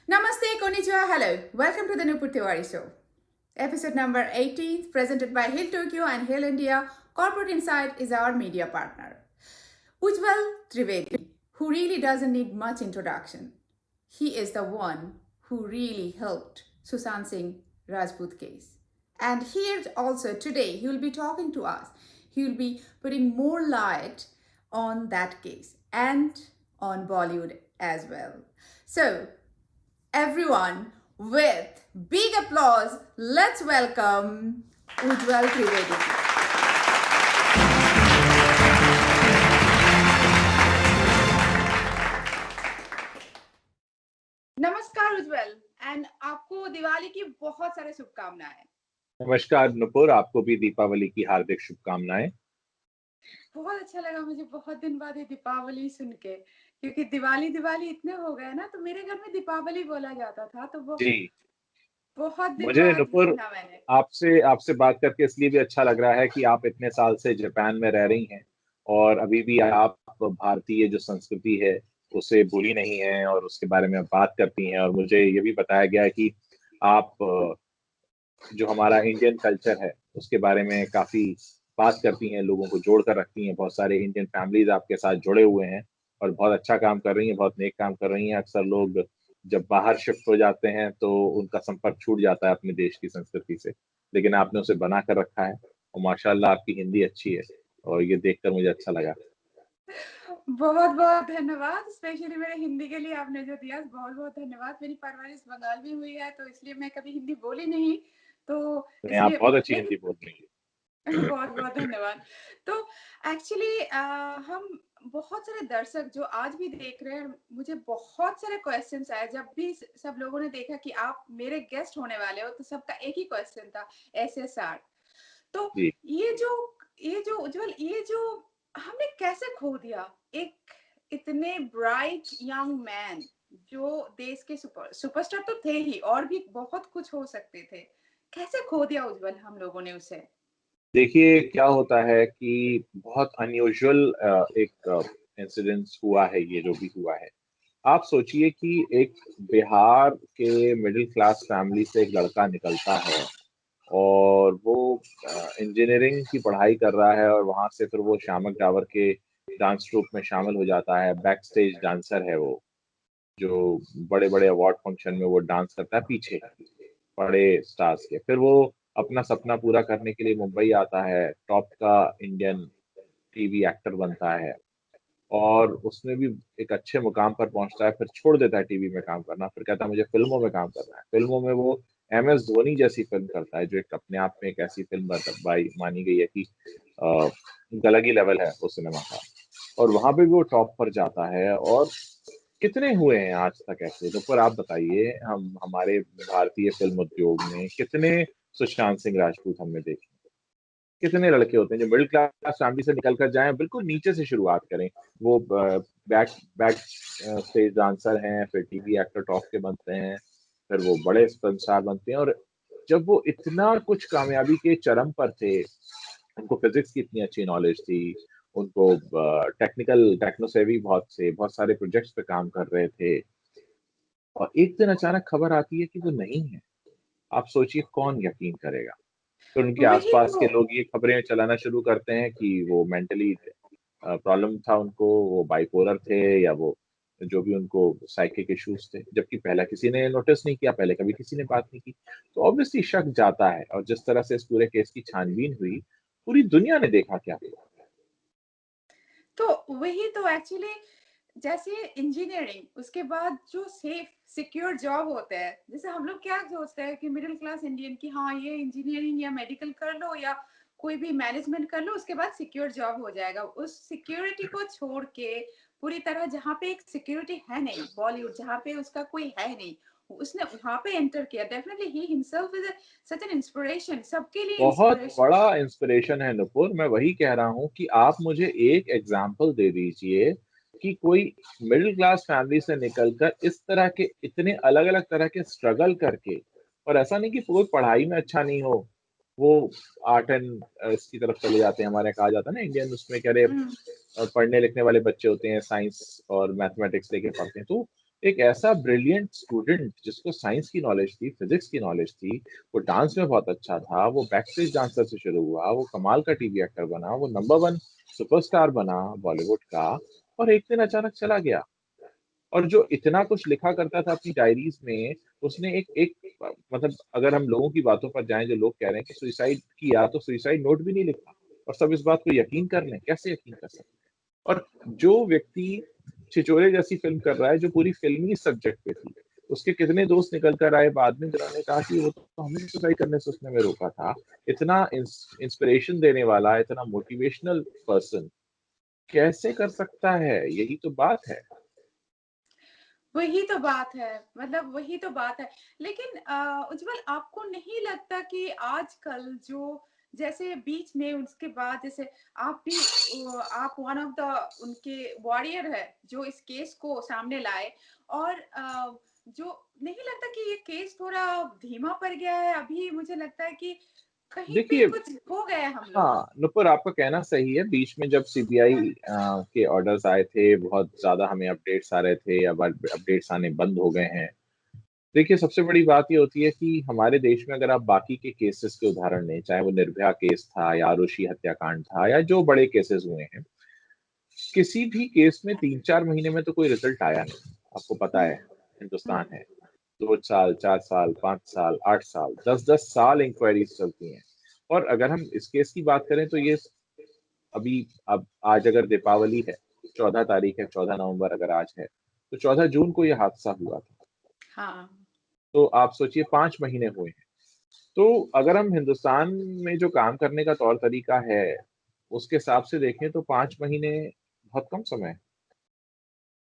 Namaste, konnichiwa, hello. Welcome to the Nupur Tiwari Show. Episode number 18, presented by Hill Tokyo and Hill India. Corporate Insight is our media partner. Ujjwal Trivedi, who really doesn't need much introduction. He is the one who really helped Sushant Singh Rajput case. And here also today, he will be talking to us. He will be putting more light on that case and on Bollywood as well. So, everyone, with big applause, let's welcome Ujjwal Trivedi. नमस्कार उज्जवल and आपको दिवाली की बहुत सारे शुभकामनाएं। नमस्कार नुपुर, आपको भी दीपावली की हार्दिक शुभकामनाएं। बहुत अच्छा लगा मुझे बहुत दिन बाद ये दीपावली सुन के, क्योंकि दिवाली दिवाली इतने हो गए ना, तो मेरे घर में दीपावली बोला जाता था, तो वो जी बहुत दिन मुझे बाद नुपुर सुना मैंने। आपसे बात करके इसलिए भी अच्छा लग रहा है कि आप इतने साल से जापान में रह रही हैं और अभी भी आप भारतीय जो संस्कृति है उसे भूली नहीं हैं और उसके बारे में बात करती हैं। और मुझे ये भी बताया गया है कि आप जो हमारा इंडियन कल्चर है उसके बारे में काफी बात करती हैं, लोगों को जोड़ कर रखती हैं। बहुत सारे इंडियन फैमिलीज आपके साथ जुड़े हुए हैं और बहुत अच्छा काम कर रही हैं, बहुत नेक काम कर रही हैं। अक्सर लोग जब बाहर शिफ्ट हो जाते हैं तो उनका संपर्क छूट जाता है अपने देश की संस्कृति से, लेकिन आपने उसे बना कर रखा है और माशाल्लाह आपकी हिंदी अच्छी है और ये देखकर मुझे अच्छा लगा। बहुत बहुत धन्यवाद, स्पेशली मेरे हिंदी के लिए आपने जो दिया, बहुत बहुत धन्यवाद। मेरी परवरिश बंगाल में हुई है, तो इसलिए मैं कभी हिंदी बोली नहीं, तो नहीं, आप इसलिए बहुत अच्छी लेकिन हिंदी बोल रही हैं। बहुत बहुत धन्यवाद। तो एक्चुअली हम बहुत सारे दर्शक जो आज भी देख रहे हैं, मुझे बहुत सारे क्वेश्चंस आए। जब भी सब लोगों ने देखा कि आप मेरे गेस्ट होने वाले हो, तो सबका एक ही क्वेश्चन था, एसएसआर। तो जी ये जो उज्जवल, ये जो हमने कैसे खो दिया एक इतने ब्राइट यंग मैन, जो देश के सुपरस्टार तो थे ही, और भी बहुत कुछ हो सकते थे। कैसे खो दिया उज्जवल हम लोगों ने उसे? देखिए क्या होता है कि बहुत अनयूजुअल एक इंसिडेंस हुआ है, ये जो भी हुआ है। आप सोचिए कि एक बिहार के मिडिल क्लास फैमिली से एक लड़का निकलता है और वो इंजीनियरिंग की पढ़ाई कर रहा है और वहां से फिर वो शामक डावर के डांस ट्रूप में शामिल हो जाता है। बैक स्टेज डांसर है वो, जो बड़े बड़े अवार्ड फंक्शन में वो डांस करता है पीछे बड़े स्टार्स के। फिर वो अपना सपना पूरा करने के लिए मुंबई आता है, टॉप का इंडियन टीवी एक्टर बनता है और उसमें भी एक अच्छे मुकाम पर पहुंचता है। फिर छोड़ देता है टीवी में काम करना, फिर कहता है मुझे फिल्मों में काम करना है। फिल्मों में वो एम एस धोनी जैसी फिल्म करता है, जो एक अपने आप में एक ऐसी फिल्म भाई मानी गई है कि एक अलग ही लेवल है वो सिनेमा का। और वहां पे भी वो टॉप पर जाता है। और कितने हुए हैं आज तक ऐसे, तो पर आप बताइए, हम हमारे भारतीय फिल्म उद्योग में कितने सुशांत सिंह राजपूत हमने देखे, कितने लड़के होते हैं जो मिडिल क्लास फैमिली से निकल कर जाएं, बिल्कुल नीचे से शुरुआत करें। वो बैक बैक स्टेज डांसर हैं, फिर टीवी एक्टर टॉप के बनते हैं, फिर वो बड़े फिल्म स्टार बनते हैं। और जब वो इतना कुछ कामयाबी के चरम पर थे, उनको फिजिक्स की इतनी अच्छी नॉलेज थी, उनको टेक्नो सेवी बहुत सारे प्रोजेक्ट्स पे काम कर रहे थे, और एक दिन अचानक खबर आती है कि वो नहीं है। आप सोचिए कौन यकीन करेगा। फिर उनके वही आसपास तो। के लोग ये खबरें चलाना शुरू करते हैं कि वो मेंटली प्रॉब्लम था उनको, वो बाइपोलर थे, या वो जो भी उनको साइकिक इश्यूज थे। जबकि पहला किसी ने नोटिस नहीं किया, पहले कभी किसी ने बात नहीं की। तो ऑब्वियसली शक जाता है। और जिस तरह से इस पूरे केस की छानबीन हुई, पूरी दुनिया ने देखा क्या हुआ। तो वही तो एक्चुअली, जैसे इंजीनियरिंग, उसके बाद जो सेफ सिक्योर जॉब होता है, जैसे हम लोग क्या सोचते हैं कि मिडिल क्लास इंडियन की, हाँ ये इंजीनियरिंग या मेडिकल कर लो या कोई भी मैनेजमेंट कर लो, उसके बाद सिक्योर जॉब हो जाएगा। उस सिक्योरिटी को छोड़ के पूरी तरह, जहाँ पे एक सिक्योरिटी है नहीं, बॉलीवुड जहाँ पे उसका कोई है नहीं, उसने वहां पे एंटर किया। Definitely he himself is such an inspiration, सबके लिए बहुत इंस्पिरेशन। बड़ा इंस्पिरेशन है नुपुर। मैं वही कह रहा हूँ कि आप मुझे एक एग्जाम्पल दे दीजिए कि कोई मिडिल क्लास फैमिली से निकलकर इस तरह के इतने अलग अलग तरह के स्ट्रगल करके, और ऐसा नहीं कि कोई पढ़ाई में अच्छा नहीं हो, वो आर्ट एंड इसकी तरफ चले जाते हैं। हमारे कहा जाता है ना इंडियन उसमें, कह रहे पढ़ने लिखने वाले बच्चे होते हैं, साइंस और मैथमेटिक्स लेके पढ़ते हैं, तो एक ऐसा ब्रिलियंट स्टूडेंट जिसको साइंस की नॉलेज थी, फिजिक्स की नॉलेज थी, वो डांस में बहुत अच्छा था, वो बैक स्टेज डांसर से शुरू हुआ, वो कमाल का टीवी एक्टर बना, वो नंबर वन सुपरस्टार बना बॉलीवुड का, और एक दिन अचानक चला गया। और जो इतना कुछ लिखा करता था अपनी डायरीज में, उसने एक एक मतलब अगर हम लोगों की बातों पर जाएं, जो लोग कह रहे हैं कि सुसाइड किया, तो सुसाइड नोट भी नहीं लिखा, और सब इस बात को यकीन कर लें, कैसे यकीन कर सकते हैं? और जो व्यक्ति छिछोरे जैसी फिल्म कर रहा है, जो पूरी फिल्म ही सब्जेक्ट पे थी, उसके कितने दोस्त निकल कर आए बाद में, जिन्होंने कहा कि वो तो हमें सुसाइड करने से उसने हमें रोका था। इतना इंस्पिरेशन देने वाला, इतना मोटिवेशनल पर्सन कैसे कर सकता है? यही तो बात है। वही तो बात है, मतलब वही तो बात है। लेकिन उज्जवल, आपको नहीं लगता कि आजकल जो जैसे बीच में उसके बाद जैसे आप भी आप वन ऑफ द उनके वॉरियर है जो इस केस को सामने लाए, और जो नहीं लगता कि ये केस थोड़ा धीमा पड़ गया है अभी? मुझे लगता है कि कहीं पे देखिए, कुछ हो गए हम लोग। हाँ नुपुर, आपका कहना सही है। बीच में जब सीबीआई के ऑर्डर्स आए थे, बहुत ज्यादा हमें अपडेट्स आ रहे थे, अब अपडेट्स आने बंद हो गए हैं। देखिए, सबसे बड़ी बात ये होती है कि हमारे देश में अगर आप बाकी के केसेस के उदाहरण लें, चाहे वो निर्भया केस था या आरुषि हत्याकांड था या जो बड़े केसेस हुए हैं, किसी भी केस में 3-4 महीने में तो कोई रिजल्ट आया नहीं। आपको पता है, हिंदुस्तान हम्म। है, 2 साल, 4 साल, 5 साल, 8 साल, 10-10 साल इंक्वायरीज चलती हैं। और अगर हम इस केस की बात करें तो ये अभी, अब आज अगर दीपावली है, 14 तारीख है, 14 नवंबर अगर आज है, तो 14 जून को यह हादसा हुआ था। हाँ। तो आप सोचिए, 5 महीने हुए हैं। तो अगर हम हिंदुस्तान में जो काम करने का तौर तरीका है, उसके हिसाब से देखें तो 5 महीने बहुत कम समय है।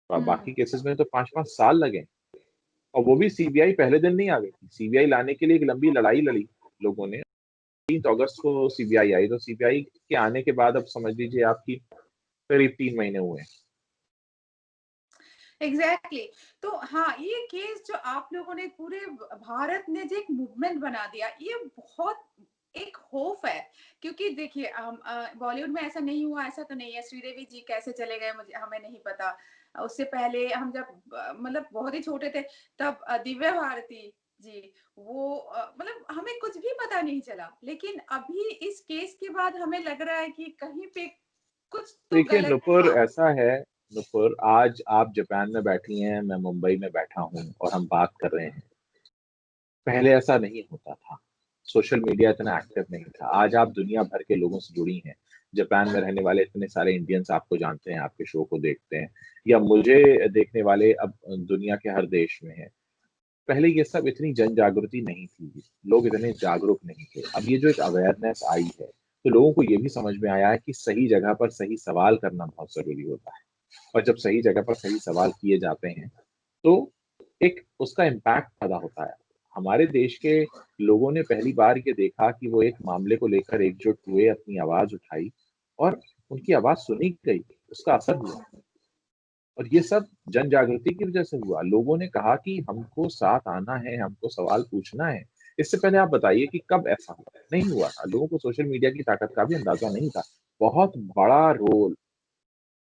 और हम्म। बाकी केसेस में तो 5-5 साल लगे। और वो भी सीबीआई पहले दिन नहीं आ गई थी। सीबीआई लाने के लिए एक लंबी लड़ाई लड़ी लोगों ने। 3 अगस्त को सीबीआई आई, तो सीबीआई के आने के बाद अब समझ लीजिए आपकी करीब 3 महीने हुए हैं। Exactly exactly। तो हाँ, ये केस जो आप लोगों ने पूरे भारत ने जो एक मूवमेंट बना दिया, ये बहुत एक होप है। क्योंकि देखिए, हम बॉलीवुड में ऐसा नहीं हुआ, ऐसा तो नहीं है। श्रीदेवी जी कैसे चले गए मुझे हमें नहीं पता। उससे पहले हम जब मतलब बहुत ही छोटे थे, तब दिव्या भारती जी, वो मतलब हमें कुछ भी पता नहीं चला। लेकिन अभी इस केस के बाद हमें लग रहा है कि कहीं पे कुछ तो देखिए गलत नुपुर, था। ऐसा है, नुपुर, आज आप जापान में बैठी हैं, मैं मुंबई में बैठा हूँ और हम बात कर रहे हैं। पहले ऐसा नहीं होता था। सोशल मीडिया इतना एक्टिव नहीं था। आज आप दुनिया भर के लोगों से जुड़ी हैं। जापान में रहने वाले इतने सारे इंडियंस आपको जानते हैं, आपके शो को देखते हैं, या मुझे देखने वाले अब दुनिया के हर देश में हैं। पहले ये सब इतनी जन जागृति नहीं थी, लोग इतने जागरूक नहीं थे। अब ये जो एक अवेयरनेस आई है, तो लोगों को ये भी समझ में आया है कि सही जगह पर सही सवाल करना बहुत जरूरी होता है। और जब सही जगह पर सही सवाल किए जाते हैं, तो एक उसका इम्पैक्ट पैदा होता है। हमारे देश के लोगों ने पहली बार ये देखा कि वो एक मामले को लेकर एकजुट हुए, अपनी आवाज उठाई, और उनकी आवाज सुनी गई, उसका असर हुआ। और ये सब जन जागृति की वजह से हुआ। लोगों ने कहा कि हमको साथ आना है, हमको सवाल पूछना है। इससे पहले आप बताइए कि कब ऐसा हुआ? नहीं हुआ था। लोगों को सोशल मीडिया की ताकत का भी अंदाजा नहीं था। बहुत बड़ा रोल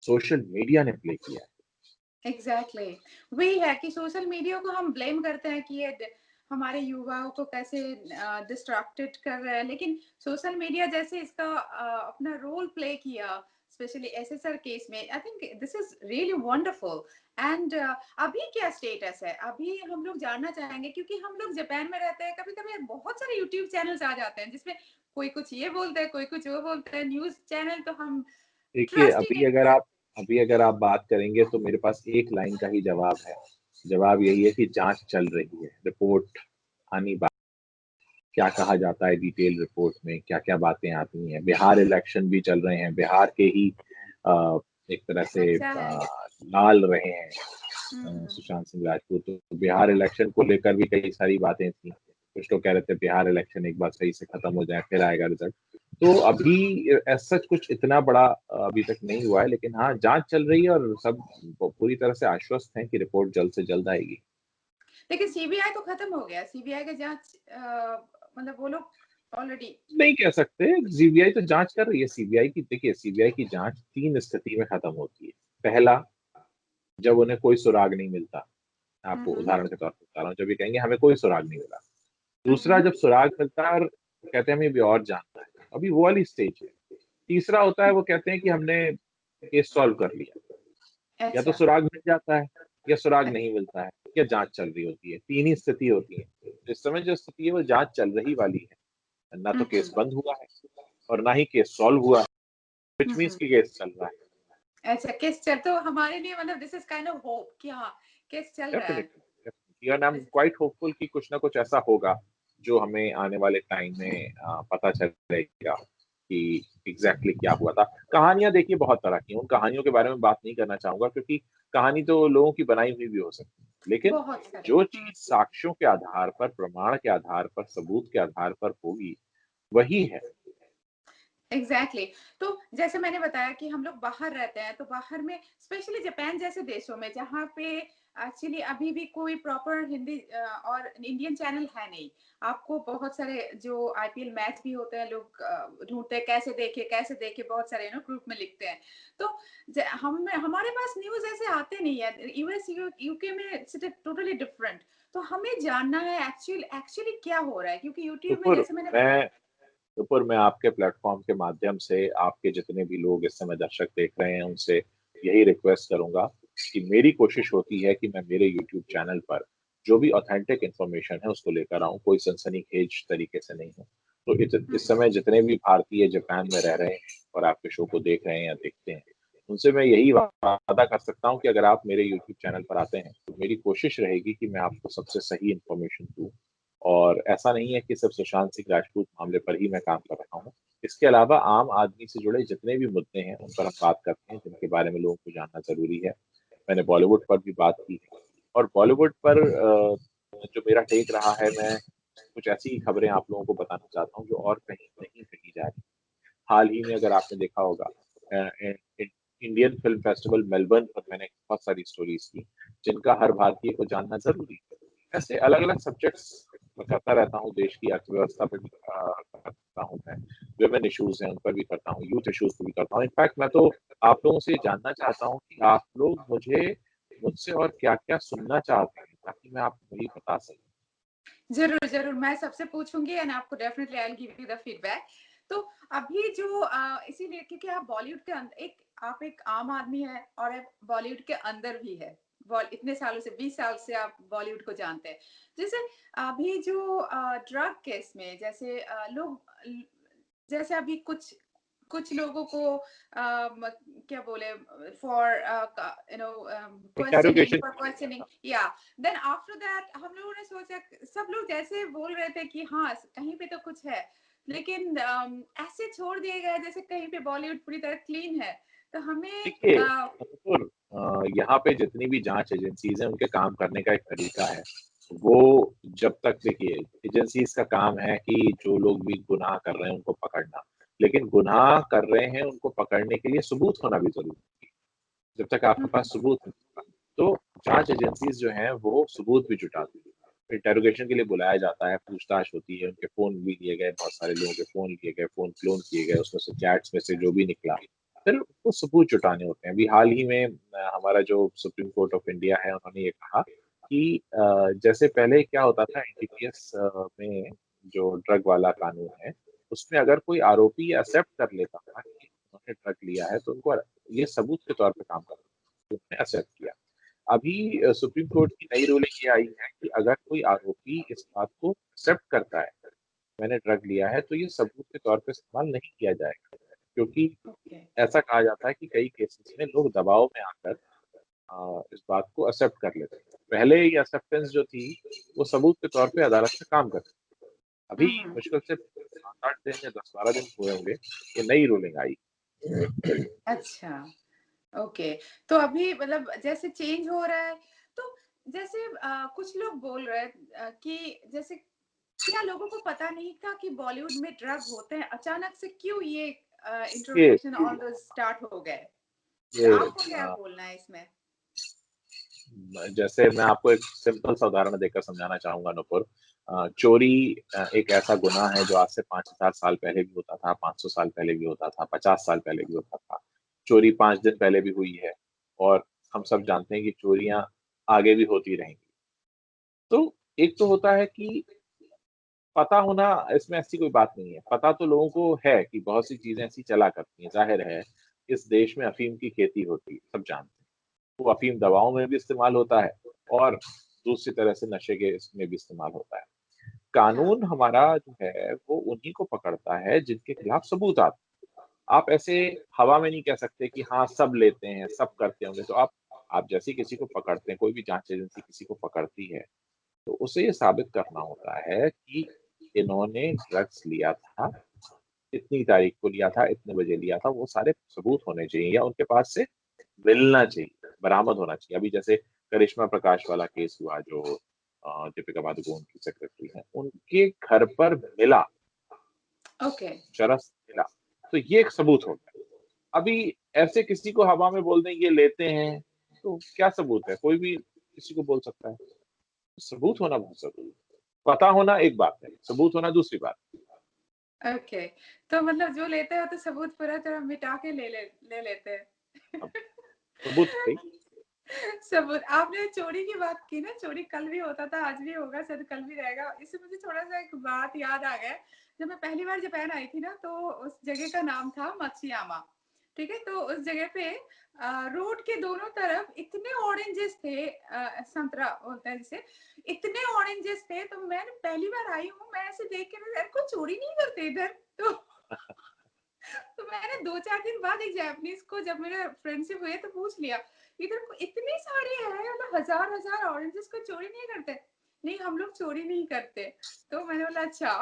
सोशल मीडिया ने प्ले किया है। Exactly exactly। वही है कि सोशल मीडिया को हम ब्लेम करते हैं कि ये हमारे युवाओं को कैसे डिस्ट्रैक्टेड कर रहा है। लेकिन सोशल मीडिया जैसे इसका अपना रोल प्ले किया, स्पेशली एसएसआर केस में, I think this is really wonderful. And अभी क्या स्टेटस है, अभी हम लोग जानना चाहेंगे। क्योंकि हम लोग जापान में रहते हैं, कभी कभी बहुत सारे यूट्यूब चैनल्स आ जाते हैं जिसमें कोई कुछ ये बोलता है, कोई कुछ वो बोलता है। न्यूज चैनल तो हम देखिए, ट्रस्ट ही नहीं कर। अभी अगर आप बात करेंगे तो मेरे पास एक लाइन का ही जवाब है। जवाब यही है कि जांच चल रही है, रिपोर्ट आनी बाकी। क्या कहा जाता है डिटेल रिपोर्ट में, क्या क्या बातें आती हैं। बिहार इलेक्शन भी चल रहे हैं, बिहार के ही एक तरह से अच्छा है। लाल रहे हैं हम्म। सुशांत सिंह राजपूत। तो बिहार इलेक्शन को लेकर भी कई सारी बातें थी। कुछ लोग कह रहे थे बिहार इलेक्शन एक बार सही से खत्म हो जाए फिर आएगा रिजल्ट। तो अभी ऐसा सच कुछ इतना बड़ा अभी तक नहीं हुआ है, लेकिन हाँ, जांच चल रही है और सब पूरी तरह से आश्वस्त हैं कि रिपोर्ट जल्द से जल्द आएगी। लेकिन सीबीआई तो खत्म हो गया। सीबीआई का जांच मतलब वो लोग ऑलरेडी। नहीं कह सकते। सीबीआई तो जांच कर रही है। सीबीआई की, देखिए, सीबीआई की जांच 3 स्थिति में खत्म होती है। पहला, जब उन्हें कोई सुराग नहीं मिलता। आपको हम्म। उदाहरण के तौर पर बता रहा हूँ, जब ये कहेंगे हमें कोई सुराग नहीं मिला। दूसरा, हम्म। जब सुराग मिलता है और कहते हैं हमें भी और जानना है, अभी वो वाली स्टेज है। तीसरा होता है वो कहते हैं कि हमने केस सॉल्व कर लिया। या तो अच्छा। सुराग मिल जाता है, या सुराग अच्छा। नहीं मिलता है, या जांच चल रही होती है। तीन ही स्थिति होती है। तो इस समय जो स्थिति है वो जांच चल रही वाली है, ना तो केस हम्म। बंद हुआ है और ना ही केस सॉल्व हुआ है, विच मीन्स हम्म। की केस चल रहा है। अच्छा, केस चल तो हमारे लिए मतलब this is kind of hope कि हाँ केस चल रहा है। Definitely, and I am quite hopeful कि कुछ ना कुछ ऐसा होगा जो हमें आने वाले टाइम में पता चलेगा कि एग्जैक्टली क्या हुआ था। कहानियां देखिए बहुत तरह की हैं, उन कहानियों के बारे में बात नहीं करना चाहूंगा, क्योंकि कहानी तो लोगों की बनाई हुई भी हो सकती है, लेकिन बहुत सारे। जो चीज साक्ष्यों के आधार पर, प्रमाण के आधार पर, सबूत के आधार पर होगी, वही है। Exactly exactly. तो जैसे मैंने बताया कि हम लोग बाहर रहते हैं, तो बाहर में स्पेशली जापान जैसे देशों में जहाँ पे एक्चुअली अभी भी कोई प्रॉपर हिंदी और इंडियन चैनल है नहीं। आपको बहुत सारे जो आईपीएल मैच भी होते हैं, लोग ढूंढते हैं कैसे देखे, बहुत सारे ग्रुप में लिखते हैं। तो हम हमारे पास न्यूज ऐसे आते नहीं है। यूएस यूके में इट्स टोटली डिफरेंट। तो हमें जानना है एक्चुअली क्या हो रहा है, क्योंकि यूट्यूब में नुपुर, जैसे मैंने मैं नुपुर मैं आपके प्लेटफॉर्म के माध्यम से आपके जितने भी लोग इस समय दर्शक देख रहे हैं उनसे यही रिक्वेस्ट करूंगा कि मेरी कोशिश होती है कि मैं मेरे यूट्यूब चैनल पर जो भी ऑथेंटिक इंफॉर्मेशन है उसको लेकर आऊं, कोई सनसनीखेज तरीके से नहीं हो। तो इस समय जितने भी भारतीय जापान में रह रहे हैं और आपके शो को देख रहे हैं या देखते हैं, उनसे मैं यही वादा कर सकता हूं कि अगर आप मेरे यूट्यूब चैनल पर आते हैं तो मेरी कोशिश रहेगी कि मैं आपको सबसे सही इंफॉर्मेशन दूं। और ऐसा नहीं है कि सिर्फ सुशांत सिंह राजपूत मामले पर ही मैं काम कर रहा हूँ। इसके अलावा आम आदमी से जुड़े जितने भी मुद्दे हैं उन पर हम बात करते हैं, जिनके बारे में लोगों को जानना जरूरी है। मैंने बॉलीवुड पर भी बात की है, और बॉलीवुड पर जो मेरा टेक रहा है, मैं कुछ ऐसी खबरें आप लोगों को बताना चाहता हूँ जो और कहीं नहीं कही जा रही। हाल ही में अगर आपने देखा होगा, इंडियन फिल्म फेस्टिवल मेलबर्न पर मैंने बहुत सारी स्टोरीज की, जिनका हर भारतीय को जानना जरूरी है। ऐसे अलग अलग सब्जेक्ट्स मैं करता रहता हूँ। देश की अर्थव्यवस्था पर भी करता हूँ मैं, विमेन इश्यूज हैं उन पर भी करता हूँ, यूथ इश्यूज पर भी करता हूँ। इनफैक्ट मैं तो आप लोगों से जानना चाहता हूँ कि आप लोग मुझसे और क्या क्या सुनना चाहते हैं, ताकि मैं आपको वही बता सकूँ। जरूर जरूर, मैं सबसे पूछूंगी एंड आपको definitely I will give you the feedback. तो अभी जो इसीलिए क्योंकि आप बॉलीवुड के अंदर आप एक आम आदमी है और आप बॉलीवुड के अंदर भी है। इतने सालों से 20 साल से आप बॉलीवुड को जानते हैं। जैसे अभी जो ड्रग केस में जैसे लोग जैसे अभी कुछ कुछ लोगों को क्या बोले for questioning interrogation. For questioning या देन आफ्टर दैट हम लोगों ने सोचा, सब लोग जैसे बोल रहे थे कि हाँ कहीं पे तो कुछ है, लेकिन ऐसे छोड़ दिए गए जैसे कहीं पे बॉलीवुड पूरी तरह क्लीन है। तो हमें देखिए अनुपुर, यहाँ पे जितनी भी जांच एजेंसीज हैं उनके काम करने का एक तरीका है। वो जब तक, देखिए, एजेंसीज का काम है कि जो लोग भी गुनाह कर रहे हैं उनको पकड़ना, लेकिन गुनाह कर रहे हैं उनको पकड़ने के लिए सबूत होना भी जरूरी है। जब तक आपके पास सबूत नहीं होगा, तो जांच एजेंसीज जो हैं वो सबूत भी जुटाती है। इंटेरोगेशन के लिए बुलाया जाता है, पूछताछ होती है, उनके फोन भी लिए गए, बहुत सारे लोगों के फोन लिए गए, फोन क्लोन किए गए, उसमें से चैट्स में से जो भी निकला, फिर वो सबूत जुटाने होते हैं। अभी हाल ही में हमारा जो सुप्रीम कोर्ट ऑफ इंडिया है, उन्होंने ये कहा कि जैसे पहले क्या होता था एनडीपीएस में, जो ड्रग वाला कानून है, उसमें अगर कोई आरोपी एक्सेप्ट कर लेता था कि उन्होंने ड्रग लिया है, तो उनको ये सबूत के तौर पे काम करता था, तो उन्होंने एक्सेप्ट किया। अभी सुप्रीम कोर्ट की नई रूलिंग ये आई है कि अगर कोई आरोपी इस बात को एक्सेप्ट करता है, मैंने ड्रग लिया है, तो ये सबूत के तौर पे इस्तेमाल नहीं किया जाएगा। क्योंकि ओके। ऐसा कहा जाता है कि कई केसेस में लोग दबाव में आकर इस बात को एक्सेप्ट कर लेते हैं। पहले ये एक्सेप्टेंस जो थी वो सबूत के तौर पे अदालत में काम करती थी। अभी मुश्किल से 7-8 दिन या 10-12 दिन हुए होंगे ये नई रूलिंग आई। अच्छा। ओके। तो अभी मतलब जैसे चेंज हो रहा है, तो जैसे कुछ लोग बोल रहे हैं कि जैसे क्या लोगों को पता नहीं था कि बॉलीवुड में ड्रग होते हैं, अचानक से क्यों ये ये इंट्रोडक्शन ऑन द स्टार्ट हो गए। तो ये आपको क्या बोलना है इसमें? जैसे मैं आपको एक सिंपल सा उदाहरण देकर समझाना चाहूंगा नुपुर। चोरी एक ऐसा गुनाह है जो आज से 5,000 साल पहले भी होता था, 500 साल पहले भी होता था, 50 साल पहले भी होता था। चोरी 5 दिन पहले भी हुई है, और हम सब जानते हैं कि चोरियां आगे भी होती रहेंगी। तो एक तो होता है कि पता होना, इसमें ऐसी कोई बात नहीं है। पता तो लोगों को है कि बहुत सी चीज़ें ऐसी चला करती हैं, ज़ाहिर है, इस देश में अफ़ीम की खेती होती है, सब जानते हैं। वो अफ़ीम दवाओं में भी इस्तेमाल होता है और दूसरी तरह से नशे के इसमें भी इस्तेमाल होता है। हाँ, कानून हमारा जो है, वो उन्हीं को पकड़ता है जिनके खिलाफ सबूत आते हैं। आप ऐसे हवा में नहीं कह सकते कि हाँ, सब लेते हैं, सब करते होंगे, तो आप जैसे ही किसी को पकड़ते हैं, कोई भी जाँच एजेंसी किसी को पकड़ती है, तो उसे ये साबित करना होता है कि इन्होंने ड्रग्स लिया था, इतनी तारीख को लिया था, इतने बजे लिया था, वो सारे सबूत होने चाहिए या उनके पास से मिलना चाहिए, बरामद होना चाहिए। अभी जैसे करिश्मा प्रकाश वाला केस हुआ जो दीपिका पादुकोण की सेक्रेटरी हैं, उनके घर पर मिला, ओके। चरस मिला, तो ये एक सबूत हो गया। अभी ऐसे किसी को हवा में बोल दें ये लेते हैं, तो क्या सबूत है? कोई भी किसी को बोल सकता है। सबूत होना बहुत ज़रूरी है। पता होना एक बात है, सबूत होना दूसरी बात ओके, तो मतलब जो लेते हो तो सबूत पूरा तरह मिटा के ले लेते हैं। है। अब सबूत है ही। सबूत आपने चोरी की बात की ना, चोरी कल भी होता था, आज भी होगा, शायद कल भी रहेगा। इससे मुझे थोड़ा-सा एक बात याद आ गया। जब मैं पहली बार जापान आई थी ना, तो उस जगह का नाम था मत्सुयामा, ठीक है? तो उस जगह पे रोड के दोनों तरफ इतने ऑरेंजेस थे, संतरा बोलते हैं जिसे, इतने ऑरेंजेस थे, तो मैं पहली बार आई हूँ, मैं ऐसे देख के ना, यार कोई चोरी नहीं करते इधर? तो तो मैंने 2-4 दिन बाद एक जापानीज़ को, जब मेरे फ्रेंडशिप हुई तो पूछ लिया, इधर को इतने सारे हैं, मतलब हज़ार-हज़ार ऑरेंजेस, को चोरी नहीं करते? नहीं, हम लोग चोरी नहीं करते। तो मैंने बोला अच्छा।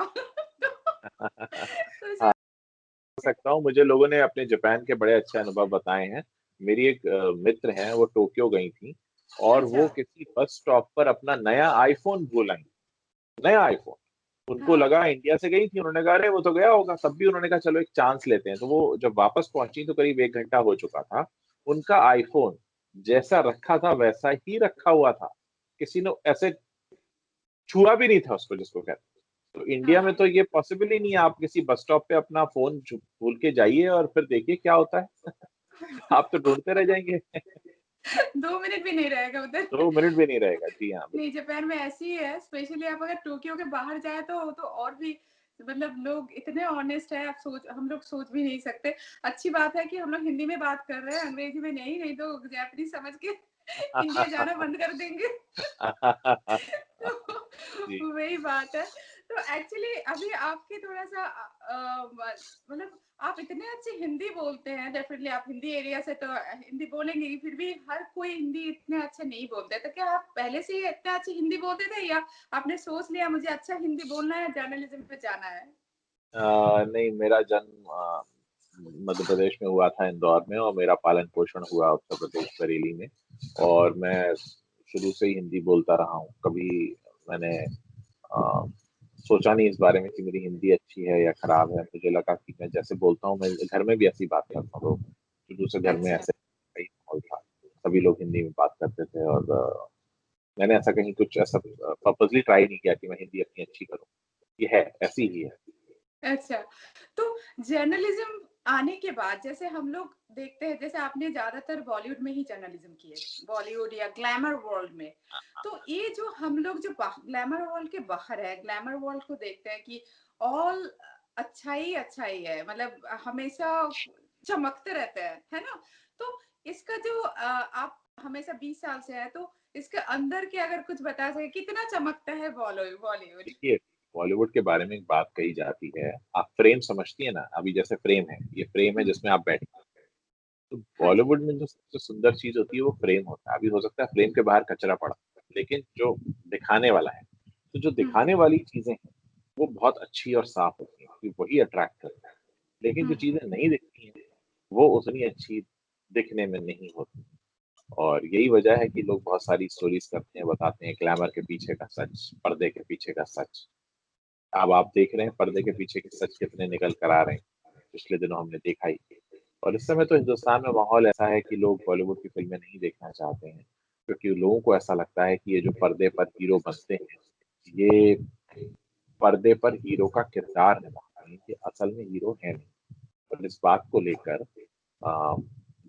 तो हाँ, हो सकता हूँ, मुझे लोगों ने अपने जापान के बड़े अच्छे अनुभव बताए हैं। मेरी एक मित्र हैं, वो टोक्यो गई थीं और अच्छा, वो किसी बस स्टॉप पर अपना नया आईफ़ोन भूल आईं, नया आईफ़ोन। उनको हाँ, लगा इंडिया से गई थी, उन्होंने कहा अरे वो तो गया होगा, तब भी उन्होंने कहा चलो एक चांस लेते हैं। तो वो जब वापस पहुँची तो करीब 1 घंटा हो चुका था। उनका आईफ़ोन जैसा रखा था वैसा ही रखा हुआ था। किसी ने ऐसे छुआ भी नहीं था उसको, जिसको कहते हैं। तो इंडिया में हाँ। तो ये पॉसिबल ही नहीं है, आप किसी बस स्टॉप पे अपना फ़ोन भूल के जाइए और फिर देखिए क्या होता है। आप तो ढूँढते रह जाएँगे। 2 मिनट भी नहीं रहेगा उधर। 2 मिनट भी नहीं रहेगा। जी हाँ, नहीं, बिल्कुल। जापान में ऐसी ही है, स्पेशली आप अगर टोक्यो के बाहर जाएँ तो और भी, मतलब लोग इतने ऑनेस्ट हैं, आप सोच हम लोग सोच भी नहीं सकते। अच्छी बात है कि हम लोग हिंदी में बात कर रहे हैं, अंग्रेजी में नहीं, नहीं तो जापानीज़ समझ के इंडिया जाना बंद कर देंगे। जी। तो वही बात है। तो एक्चुअली अभी आपके थोड़ा-सा मतलब आप इतने अच्छे हिंदी बोलते हैं, डेफिनिटली आप हिंदी एरिया से, तो हिंदी बोलेंगे ही, फिर भी हर कोई हिंदी इतने अच्छे नहीं बोलते। तो क्या आप पहले से ही इतना अच्छी हिंदी बोलते थे, या आपने सोच लिया मुझे अच्छा हिंदी बोलना है, जर्नलिज़्म पे जाना है? नहीं, मेरा जन्म मध्य प्रदेश में हुआ था, इंदौर में, और मेरा पालन-पोषण हुआ उत्तर प्रदेश, बरेली में। और मैं शुरू से ही हिंदी बोलता रहा हूँ। कभी मैंने अ, सोचा नहीं इस बारे में कि मेरी हिंदी अच्छी है या खराब है। मुझे लगा कि मैं जैसे बोलता हूँ, मैं घर में भी ऐसे ही बात करता हूँ। तो शुरू से घर में अच्छा। ऐसे ही माहौल था। सभी लोग हिंदी में बात करते थे और मैंने ऐसा कहीं कुछ ऐसा पर्पसली ट्राई नहीं किया कि मैं हिंदी अपनी अच्छी करूँ। ये है, ऐसी ही है। अच्छा, तो जर्नलिज़्म आने के बाद, जैसे हम लोग देखते हैं, जैसे आपने ज़्यादातर बॉलीवुड में ही जर्नलिज़्म किए, बॉलीवुड या ग्लैमर वर्ल्ड में। तो ये जो हम लोग जो ग्लैमर वर्ल्ड के बाहर है, ग्लैमर वर्ल्ड को देखते हैं कि ऑल अच्छा ही है, मतलब हमेशा चमकते रहते हैं, है ना? तो इसका जो आप हमेशा 20 साल से हैं, तो इसके अंदर के अगर कुछ बता सकें, कितना चमकता है बॉलीवुड? देखिए, बॉलीवुड के बारे में एक बात कही जाती है, आप फ्रेम समझती हैं ना? अभी जैसे फ्रेम है, ये फ्रेम है हुँ, जिसमें आप बैठी हैं। तो हाँ जी। बॉलीवुड में जो सबसे सुंदर चीज़ होती है वो फ्रेम होता है। अभी हो सकता है फ्रेम के बाहर कचरा पड़ा, लेकिन जो दिखाने वाला है, तो जो हुँ, दिखाने वाली चीज़ें हैं, वो बहुत अच्छी और साफ होती हैं, क्योंकि वही अट्रैक्ट करती हैं। लेकिन जो हुँ, चीज़ें नहीं दिखती हैं, वो उतनी अच्छी दिखने में नहीं होती। और यही वजह है कि लोग बहुत सारी स्टोरीज़ करते हैं, बताते हैं ग्लैमर के पीछे का सच, पर्दे के पीछे का सच। अब आप देख रहे हैं पर्दे के पीछे के सच कितने निकल कर आ रहे हैं, पिछले दिनों हमने देखा ही। और इस समय तो हिंदुस्तान में माहौल ऐसा है कि लोग बॉलीवुड की फ़िल्में नहीं देखना चाहते हैं, क्योंकि लोगों को ऐसा लगता है कि ये जो पर्दे पर हीरो बनते हैं, ये पर्दे पर हीरो का किरदार निभाते हैं, ये असल में हीरो हैं नहीं। और इस बात को लेकर अ,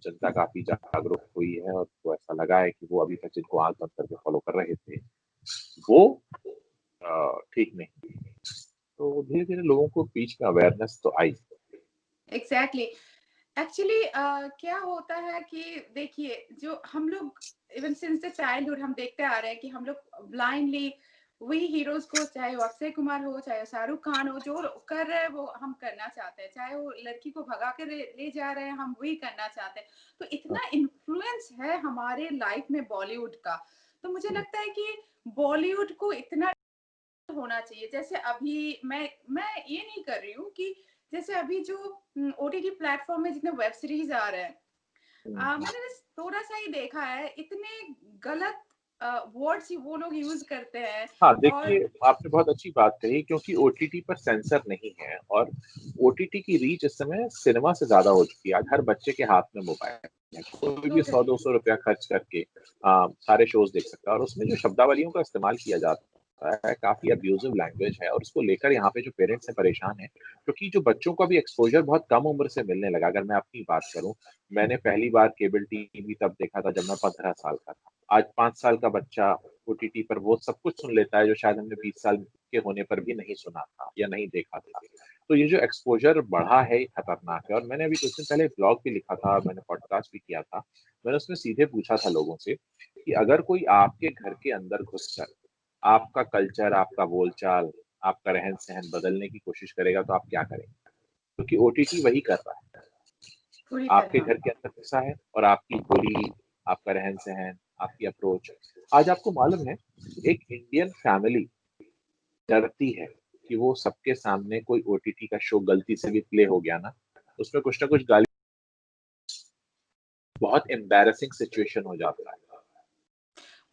जनता काफ़ी जागरूक हुई है और उनको ऐसा लगा है कि वो अभी तक जिनको आँख बंद करके फ़ॉलो कर रहे थे, वो ठीक नहीं। तो धीरे धीरे लोगों को बीच में अवेयरनेस तो आई। एग्जैक्टली। एक्चुअली क्या होता है कि देखिए, जो हम लोग इवन सिंस द चाइल्डहुड हम देखते आ रहे हैं कि हम लोग ब्लाइंडली वही हीरोज को, चाहे वो अक्षय कुमार हो, चाहे शाहरुख खान हो, जो कर रहे हैं वो हम करना चाहते हैं, चाहे वो लड़की को भगा के ले जा रहे हैं हम वही करना चाहते हैं। तो हाँ, इतना इन्फ्लुएंस है हमारे लाइफ में बॉलीवुड का। तो मुझे लगता है कि बॉलीवुड को इतना होना चाहिए। जैसे अभी मैं ये नहीं कर रही हूँ कि जैसे अभी जो ओटीटी प्लेटफॉर्म में जितने वेब सीरीज आ रहे हैं, हम्म। मैंने बस थोड़ा सा ही देखा है, इतने गलत वर्ड्स वो लोग यूज करते हैं। हाँ, और देखिए आपने बहुत अच्छी बात कही, क्योंकि ओटीटी पर सेंसर नहीं है और ओटीटी की रीच इस समय सिनेमा से ज़्यादा हो चुकी है। आज हर बच्चे के हाथ में मोबाइल है। कोई भी टोटली 100-200 रुपया खर्च करके सारे शोज़ देख सकता है, और उसमें जो शब्दावलियों का इस्तेमाल किया जाता है, काफ़ी अब्यूज़िव लैंग्वेज है, और उसको लेकर यहाँ पे जो पेरेंट्स हैं परेशान हैं, क्योंकि जो बच्चों को अभी एक्सपोज़र बहुत कम उम्र से मिलने लगा। अगर मैं अपनी बात करूँ, मैंने पहली बार केबल टीवी तब देखा था जब मैं 15 साल का था। आज 5 साल का बच्चा ओटीटी पर वो सब कुछ सुन लेता है जो शायद हमने 20 साल के होने पर भी नहीं सुना था या नहीं देखा था। तो ये जो एक्सपोज़र बढ़ा है, ये खतरनाक है। और मैंने अभी कुछ दिन पहले ब्लॉग भी लिखा था, मैंने पॉडकास्ट भी किया था। मैंने उसमें सीधे पूछा था लोगों से कि अगर कोई आपके घर के अंदर घुसकर आपका कल्चर, आपका बोलचाल, आपका रहन-सहन बदलने की कोशिश करेगा, तो आप क्या करेंगे? क्योंकि ओटीटी वही कर रहा है। पूरी आपके तरह। घर के अंदर घुसा है और आपकी बोली, आपका रहन-सहन, आपकी अप्रोच। आज आपको मालूम है, एक इंडियन फैमिली डरती है कि वो सबके सामने कोई ओटीटी का शो गलती से भी प्ले हो गया ना, उसमें कुछ ना कुछ गाली, बहुत एम्बैरेसिंग सिचुएशन हो जाता है।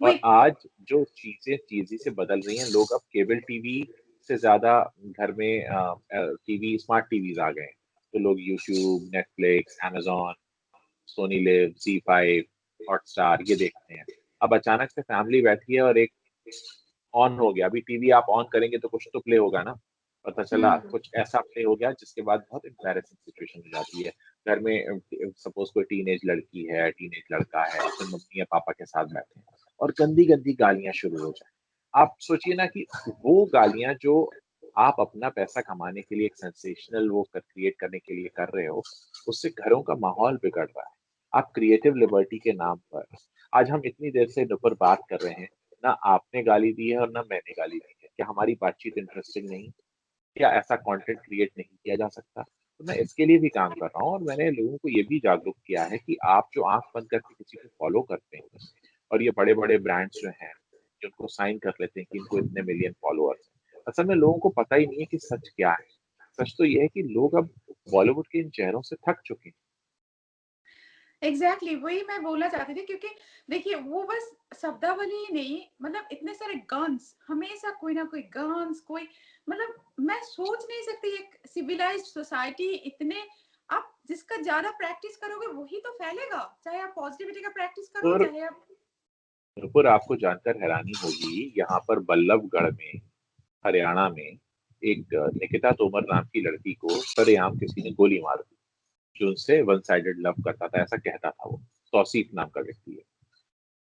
और वही। आज जो चीज़ें तेज़ी से बदल रही हैं, लोग अब केबल टीवी से ज़्यादा घर में टीवी, स्मार्ट टीवीज़ आ गए हैं। तो लोग YouTube, Netflix, Amazon, Sony LIV, Zee5, Hotstar ये देखते हैं। अब अचानक से फैमिली बैठी है और एक ऑन हो गया। अभी टीवी आप ऑन करेंगे तो कुछ तो प्ले होगा ना। पता चला हम्म। कुछ ऐसा प्ले हो गया जिसके बाद बहुत एम्बैरेसिंग सिचुएशन हो जाती है। घर में सपोज़ कोई टीनेज लड़की है, टीनेज लड़का है, अपने मम्मी या पापा के साथ बैठे हैं और गंदी-गंदी गालियाँ शुरू हो जाएँ। आप सोचिए ना कि वो गालियाँ जो आप अपना पैसा कमाने के लिए एक सेंसेशनल वो क्रिएट करने के लिए कर रहे हो, उससे घरों का माहौल बिगड़ रहा है। आप क्रिएटिव लिबर्टी के नाम पर, आज हम इतनी देर से इन पर बात कर रहे हैं, ना आपने गाली दी है और ना मैंने गाली दी है। क्या हमारी बातचीत इंटरेस्टिंग नहीं? क्या ऐसा कंटेंट क्रिएट नहीं किया जा सकता? तो मैं इसके लिए भी काम कर रहा हूँ, और मैंने लोगों को ये भी जागरूक किया है कि आप जो आँख बंद करके किसी को फॉलो करते हैं, और ये बड़े-बड़े ब्रांड्स जो हैं, जिनको साइन कर लेते हैं कि इनको इतने मिलियन फॉलोअर्स हैं। असल में लोगों को पता ही नहीं है कि सच क्या है? सच तो ये है कि लोग अब बॉलीवुड के इन चेहरों से थक चुके हैं। एग्जैक्टली वही मैं बोलना चाहती थी, क्योंकि देखिए वो बस शब्दावली ही नहीं, मतलब इतने सारे गन्स, हमेशा कोई ना कोई गन्स, कोई मतलब मैं सोच नहीं सकती एक सिविलाइज्ड सोसाइटी इतने, आप जिसका ज्यादा प्रैक्टिस करोगे वही तो फैलेगा, चाहे आप पॉजिटिविटी का प्रैक्टिस करो, और चाहे आप। नुपुर, आपको जानकर हैरानी होगी, यहाँ पर बल्लभगढ़ में, हरियाणा में, एक निकिता तोमर नाम की लड़की को सरेआम किसी ने गोली मार दी, जो उनसे वन साइडेड लव करता था, ऐसा कहता था वो। तौसीफ नाम का व्यक्ति है।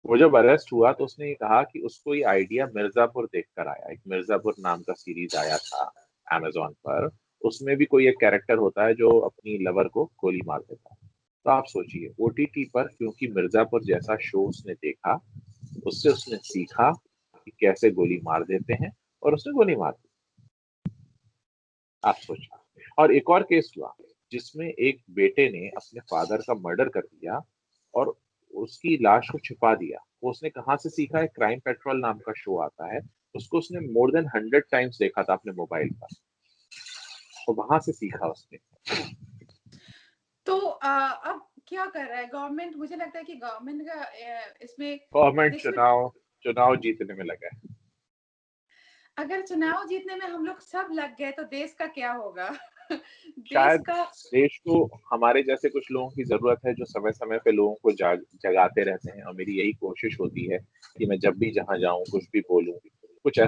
वो जब अरेस्ट हुआ तो उसने ये कहा कि उसको ये आइडिया मिर्जापुर देखकर आया। एक मिर्जापुर नाम का सीरीज आया था अमेज़न पर, उसमें भी कोई एक कैरेक्टर होता है जो अपनी लवर को गोली मार देता है। तो आप सोचिए, ओटीटी पर क्योंकि मिर्जापुर जैसा शो उसने देखा, उससे उसने सीखा कि कैसे गोली मार देते हैं, और उसने गोली मार दी। आप सोचिए। और एक और केस हुआ जिसमें एक बेटे ने अपने फादर का मर्डर कर दिया और उसकी लाश को छिपा दिया। वो उसने कहाँ से सीखा है? क्राइम पेट्रोल नाम का शो आता है, उसको उसने मोर देन 100 टाइम्स देखा था अपने मोबाइल पर, तो वहां से सीखा उसने। तो अब क्या कर रहा है गवर्नमेंट? मुझे लगता है कि गवर्नमेंट का इसमें गवर्नमेंट दिस विल, चुनाव चुनाव जीतने में लगा है। अगर चुनाव जीतने में हम लोग सब लग गए तो देश का क्या होगा? देश शायद का। देश को हमारे जैसे कुछ लोगों की जरूरत है, जो समय समय पे लोगों को जगाते रहते हैं, और मेरी यही कोशिश होती है कि मैं जब भी जहाँ जाऊं कुछ भी बोलूं, कुछ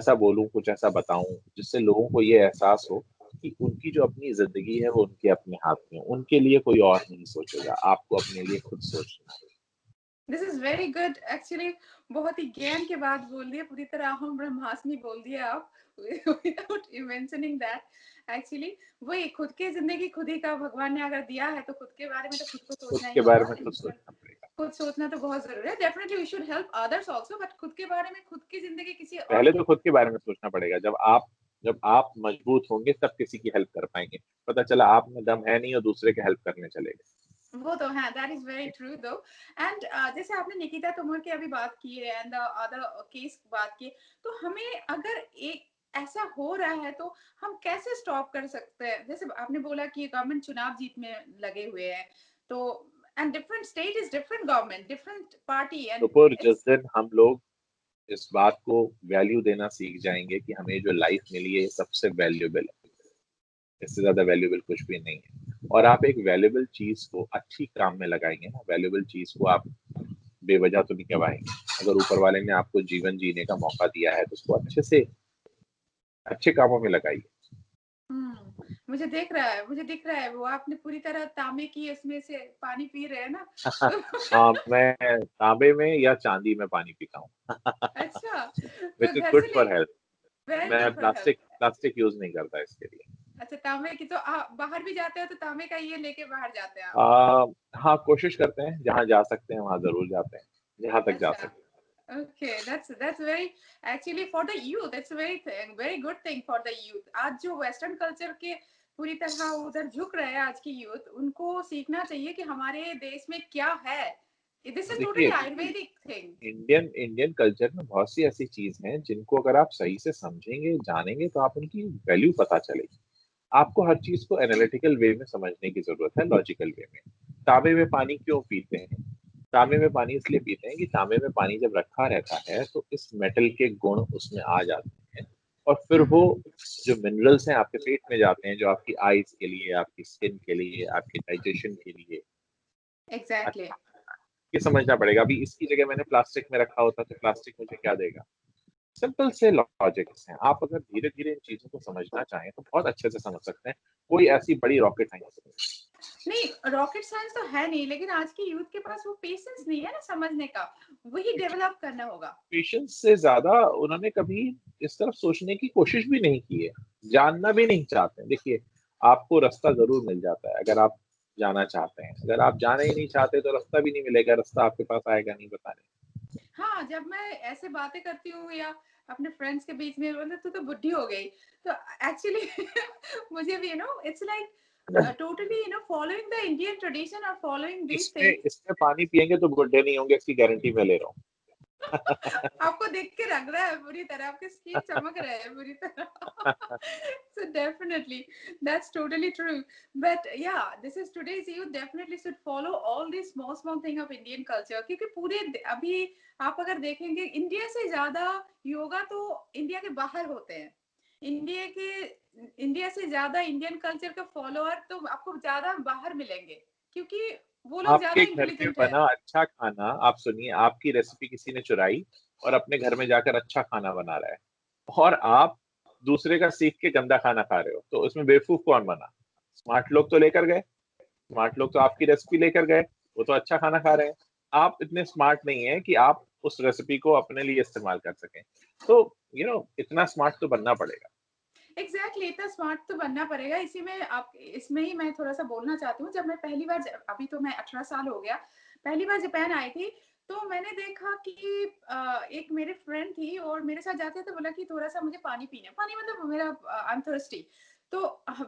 ऐसा बताऊं जिससे लोगों को ये एहसास हो कि उनकी जो अपनी जिंदगी है वो उनके अपने हाथ में है। उनके लिए कोई और नहीं सोचेगा, आपको अपने लिए खुद सोचना है। This is very good actually. बहुत ही ज्ञान के बात बोल दिए, पूरी तरह हम ब्रह्मास्मि बोल दिए आप विदाउट मेंशनिंग दैट। एक्चुअली वही, खुद की जिंदगी खुद ही का भगवान ने अगर दिया है तो खुद के बारे में तो खुद को खुद सोचना ही के बारे होगा। में खुद सोचना पड़ेगा। खुद सोचना तो बहुत जरूरी है। Definitely we should help others also, but खुद के बारे में, खुद की जिंदगी किसी और पहले की। तो खुद के बारे में सोचना पड़ेगा। जब आप मजबूत होंगे तब किसी की हेल्प कर पाएंगे। पता चला आप में दम है नहीं और दूसरे के हेल्प करने चले गए। वो तो है, दैट इज वेरी ट्रू दो। एंड जैसे आपने निकिता तोमर की अभी बात की है एंड अदर केस बात की, तो हमें अगर एक ऐसा हो रहा है तो हम कैसे स्टॉप कर सकते हैं? जैसे आपने बोला कि गवर्नमेंट चुनाव जीतने लगे हुए हैं, तो and different state is different government, different party तो एंड पर जिस इट्स। दिन हम लोग इस बात को वैल्यू देना सीख जाएंगे कि हमें जो लाइफ मिली है ये सबसे वैल्यूएबल है, इससे ज्यादा वैल्यूएबल कुछ भी नहीं है। और आप एक वैल्यूएबल चीज को अच्छी काम में लगाएंगे ना, वैल्यूएबल चीज को आप बेवजह तो नहीं गवाएंगे। अगर ऊपर वाले ने आपको जीवन जीने का मौका दिया है तो उसको अच्छे से अच्छे कामों में लगाइए। मुझे देख रहा है, मुझे दिख रहा है वो आपने पूरी तरह तांबे की उसमें से पानी पी रहे हैं ना तो हाँ, मैं तांबे में या चांदी में पानी पीता हूँ। अच्छा, तो विच इज घर गुड से ले, फॉर हेल्थ। वेरी मैं good for health. Plastic plastic use नहीं करता इसके लिए। अच्छा, तांबे की तो बाहर भी जाते हो तो तांबे का ये लेके बाहर जाते हैं आप? आ, हाँ, कोशिश करते हैं, जहाँ जा सकते हैं वहां जरूर जाते हैं, जहां तक जा अच्छा, सकते okay, that's very actually for the youth, it's very very good thing for the youth. आज जो वेस्टर्न कल्चर के पूरी तरह उधर झुक रहे हैं आज की यूथ, उनको सीखना चाहिए कि हमारे देश में क्या है। दिस हैं। इज टोटली देखिए, Ayurvedic thing. Indian Indian culture में बहुत सी ऐसी चीज हैं जिनको अगर आप सही से समझेंगे, जानेंगे, तो आप उनकी वैल्यू पता चलेगी। आपको हर चीज को एनालिटिकल वे में समझने की जरूरत है, लॉजिकल वे में। तांबे में पानी क्यों पीते हैं? तांबे में पानी इसलिए पीते हैं कि तांबे में पानी जब रखा रहता है तो इस मेटल के गुण उसमें आ जाते हैं, और फिर वो जो मिनरल्स हैं आपके पेट में जाते हैं, जो आपकी आईज के लिए, आपकी स्किन के लिए, आपके डाइजेशन के लिए। एग्जैक्टली। ये समझना पड़ेगा। अभी इसकी जगह मैंने प्लास्टिक में रखा होता तो प्लास्टिक मुझे क्या देगा? सिंपल से लॉजिक्स हैं। आप अगर धीरे धीरे इन चीजों को समझना चाहें तो बहुत अच्छे से समझ सकते हैं। कोई ऐसी बड़ी रॉकेट साइंस नहीं। नहीं, रॉकेट साइंस तो है नहीं, लेकिन आज की यूथ के पास वो पेशेंस नहीं है ना समझने का, वही डेवलप करना होगा। पेशेंस से ज्यादा उन्होंने कभी इस तरफ सोचने की कोशिश भी नहीं की है, जानना भी नहीं चाहते। देखिए, आपको रास्ता जरूर मिल जाता है अगर आप जाना चाहते हैं। अगर आप जाना ही नहीं चाहते तो रास्ता भी नहीं मिलेगा, रास्ता आपके पास आएगा नहीं बताने। हाँ, जब मैं ऐसे बातें करती हूँ या अपने फ्रेंड्स के बीच में बोलते तू तो बुढ़ी हो गई, तो एक्चुअली मुझे भी it's like totally following the Indian tradition और फॉलोइंग दीज इसमें थिंग्स। इसमें पानी पियेंगे तो बुढ़े नहीं होंगे, इसकी गारंटी मैं ले रहा आपको देख के लग रहा है पूरी तरह, आपके स्किन चमक रहे हैं पूरी तरह so definitely that's totally true, but yeah, this is today's youth definitely should follow all these small small thing of Indian culture, क्योंकि पूरे अभी आप अगर देखेंगे इंडिया से ज्यादा योगा तो इंडिया के बाहर होते हैं। इंडिया के इंडिया से ज्यादा इंडियन कल्चर के फॉलोअर तो आपको ज्यादा बाहर मिलेंगे, क्योंकि वो लोग ज्यादा आपके घर में इंटेलिजेंट है। बना अच्छा खाना, आप सुनिए, आपकी रेसिपी किसी ने चुराई और अपने घर में जाकर अच्छा खाना बना रहा है, और आप दूसरे का सीख के गंदा खाना खा रहे हो, तो उसमें बेवकूफ कौन बना? स्मार्ट लोग तो लेकर गए, स्मार्ट लोग तो आपकी रेसिपी लेकर गए, वो तो अच्छा खाना खा रहे हैं। आप इतने स्मार्ट नहीं है कि आप उस रेसिपी को अपने लिए इस्तेमाल कर सकें। तो इतना स्मार्ट तो बनना पड़ेगा। एग्जैक्टली इतना स्मार्ट तो बनना पड़ेगा। इसी में आप, इसमें ही मैं थोड़ा सा बोलना चाहती हूँ। जब मैं पहली बार, अभी तो मैं 18 साल हो गया, पहली बार जापान आई थी, तो मैंने देखा कि एक मेरे फ्रेंड थी और मेरे साथ जाते थे, बोला कि थोड़ा सा मुझे पानी पीना, पानी मतलब मेरा आई एम थर्स्टी। तो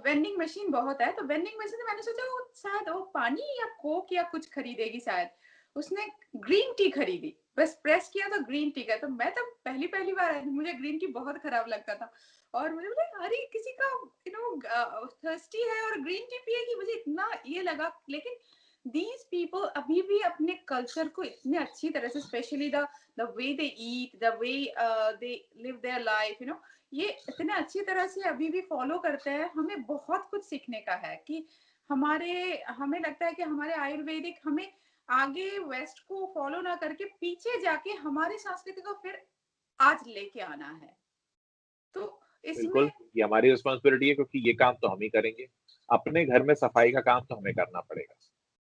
वेंडिंग मशीन बहुत है, तो वेंडिंग मशीन से मैंने सोचा वो शायद वो पानी या कोक या कुछ खरीदेगी शायद। उसने ग्रीन टी खरीदी, बस प्रेस किया तो ग्रीन टी का। तो मैं तो पहली पहली बार आई थी, मुझे ग्रीन टी बहुत खराब लगता था, और मुझे बोला अरे किसी का थर्स्टी है और ग्रीन टी पिएगी, मुझे इतना ये लगा। लेकिन दीज पीपल अभी भी अपने कल्चर को इतने अच्छी तरह से, specially the way they eat, the way they live their life, ये इतने अच्छी तरह से अभी भी फॉलो करते हैं। हमें बहुत कुछ सीखने का है कि हमारे, हमें लगता है कि हमारे आयुर्वेदिक हमें आगे वेस्ट को फॉलो ना करके पीछे जाके हमारी संस्कृति को फिर आज लेके आना है। तो बिल्कुल, इसमें ये हमारी रिस्पॉन्सिबिलिटी है, क्योंकि ये काम तो हम ही करेंगे। अपने घर में सफाई का काम तो हमें करना पड़ेगा।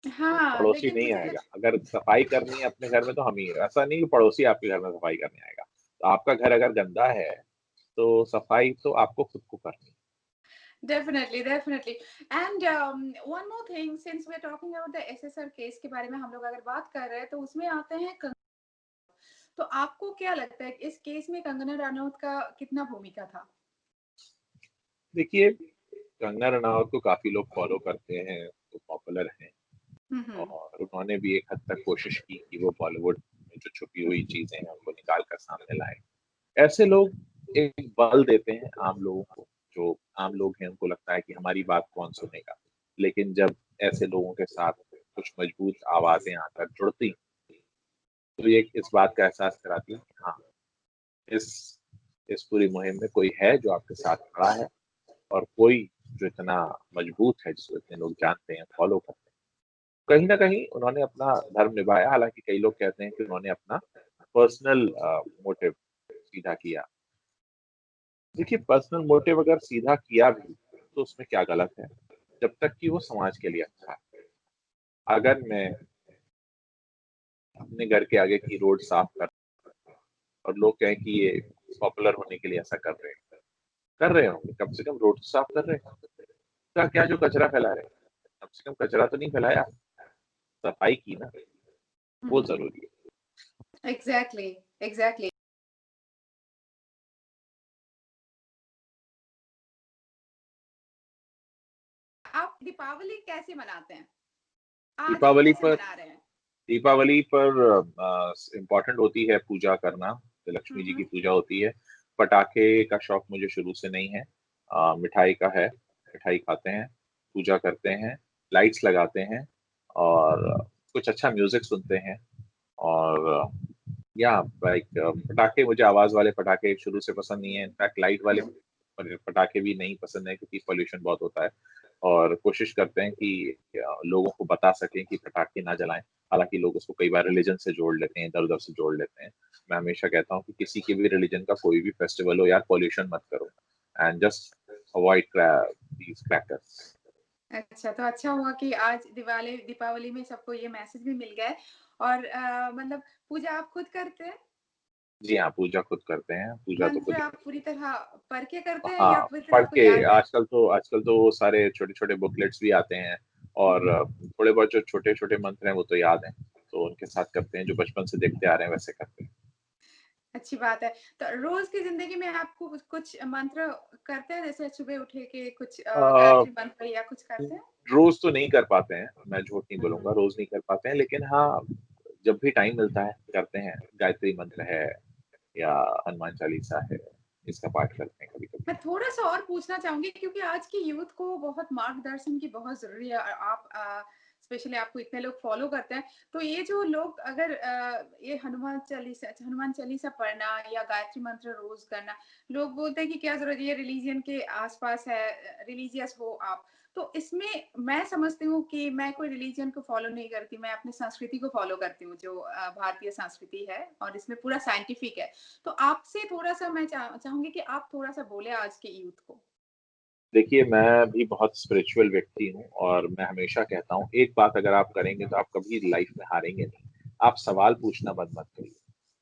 हाँ, पड़ोसी लेकिन नहीं मुझे आएगा। कुछ अगर सफाई करनी है अपने घर में तो हम ही, ऐसा नहीं कि पड़ोसी आपके घर में सफाई करने आएगा। तो आपका घर अगर गंदा है, तो सफाई तो आपको खुद को करनी है। Definitely, definitely. And one more thing, since we are talking about the SSR case के बारे में हम लोग अगर बात कर रहे हैं, तो उसमें आते हैं तो आपको क्या लगता है कि इस केस में कंगना रनौत का कितना भूमिका था? देखिए, कंगना रनावत को काफ़ी लोग फ़ॉलो करते हैं, वो पॉपुलर हैं हुँ, हुँ। और उन्होंने भी एक हद तक कोशिश की कि वो बॉलीवुड में जो छुपी हुई चीज़ें हैं, उनको निकाल कर सामने लाएँ। ऐसे लोग एक बल देते हैं आम लोगों को, जो आम लोग हैं उनको लगता है कि हमारी बात कौन सुनेगा। लेकिन जब ऐसे लोगों के साथ कुछ मजबूत आवाज़ें आकर जुड़ती, तो ये इस बात का एहसास कराती है कि हाँ, इस इस पूरी मुहिम में कोई है जो आपके साथ खड़ा है और कोई जो इतना मजबूत है, जिसको इतने लोग जानते हैं, फ़ॉलो करते हैं। कहीं न कहीं उन्होंने अपना धर्म निभाया, हालाँकि कई लोग कहते हैं कि उन्होंने अपना पर्सनल मोटिव सीधा किया। देखिए, पर्सनल मोटिव अगर सीधा किया भी, तो उसमें क्या गलत है? जब तक कि वो समाज के लिए अच्छा है। अगर मैं अपने घर के आगे की रोड साफ कर और लोग कहें कि ये पॉपुलर होने के लिए ऐसा कर रहे होंगे, कम से कम रोड तो साफ कर रहे हैं। क्या क्या जो कचरा फैला रहे हैं, कम से कम कचरा तो नहीं फैलाया, सफाई की ना, हुँ, वो हुँ। ज़रूरी है। Exactly, exactly. आप दीपावली कैसे मनाते हैं? आज आप दीपावली कैसे पर मना रहे हैं? दीपावली पर इम्पोर्टेंट होती है पूजा करना, तो हुँ, लक्ष्मी जी की हुँ। पूजा होती है। पटाखे का शौक मुझे शुरू से नहीं है, मिठाई का है, मिठाई खाते हैं, पूजा करते हैं, लाइट्स लगाते हैं और कुछ अच्छा म्यूज़िक सुनते हैं और या लाइक पटाखे, मुझे आवाज़ वाले पटाखे शुरू से पसंद नहीं है, इनफैक्ट लाइट वाले पटाखे भी नहीं पसंद है क्योंकि पॉल्यूशन बहुत होता है और कोशिश करते हैं कि लोगों को बता सकें कि पटाखे ना जलाएँ। हालाँकि लोग उसको कई बार रिलीजन से जोड़ लेते हैं, इधर-उधर से जोड़ लेते हैं। मैं हमेशा कहता हूँ कि किसी के भी रिलीजन का कोई भी फेस्टिवल हो यार, पॉल्यूशन मत करो and just avoid these crackers. अच्छा, तो अच्छा हुआ कि आज दीपावली में सबको ये मैसेज भी मिल गया है। और मतलब पूजा आप खुद करते हैं? जी हाँ, पूजा खुद करते हैं, पूजा तो खुद मंत्र ही आप पूरी तरह पढ़ के करते हैं या हाँ, फिर पढ़ आपको के याद है? आजकल तो वो सारे छोटे-छोटे बुकलेट्स भी आते हैं और थोड़े बहुत जो छोटे-छोटे मंत्र हैं वो तो याद हैं, तो उनके साथ करते हैं, जो बचपन से देखते आ रहे हैं वैसे करते हैं। अच्छी बात है। तो रोज़ की ज़िंदगी में आपको कुछ कुछ मंत्र करते हैं, जैसे सुबह उठ के कुछ अ, गायत्री मंत्र या कुछ करते हैं? रोज़ तो नहीं कर पाते हैं, मैं झूठ नहीं हुँ, बोलूँगा, हुँ। रोज़ नहीं कर पाते हैं, लेकिन हाँ, जब भी टाइम मिलता है करते हैं। गायत्री मंत्र है या हनुमान चालीसा है, इसका पाठ करते हैं कभी-कभी। मैं थोड़ा-सा और पूछना चाहूँगी, क्योंकि आज की यूथ को बहुत मार्गदर्शन की बहुत ज़रूरी है और आप स्पेशली आपको इतने लोग फ़ॉलो करते हैं। तो ये जो लोग अगर ये हनुमान चालीसा पढ़ना या गायत्री मंत्र रोज़ करना, लोग बोलते हैं कि क्या ज़रूरत है, ये रिलीजन के आस-पास है, रिलीजियस हो आप। तो इसमें मैं समझती हूँ कि मैं कोई रिलीजन को फ़ॉलो नहीं करती, मैं अपनी संस्कृति को फ़ॉलो करती हूँ, जो भारतीय संस्कृति है और इसमें पूरा साइंटिफिक है। तो आपसे थोड़ा-सा मैं चाहूँगी कि आप थोड़ा-सा बोले आज के यूथ को। देखिए, मैं भी बहुत स्पिरिचुअल व्यक्ति हूँ और मैं हमेशा कहता हूँ, एक बात अगर आप करेंगे तो आप कभी लाइफ़ में हारेंगे नहीं। आप सवाल पूछना बंद मत करिए।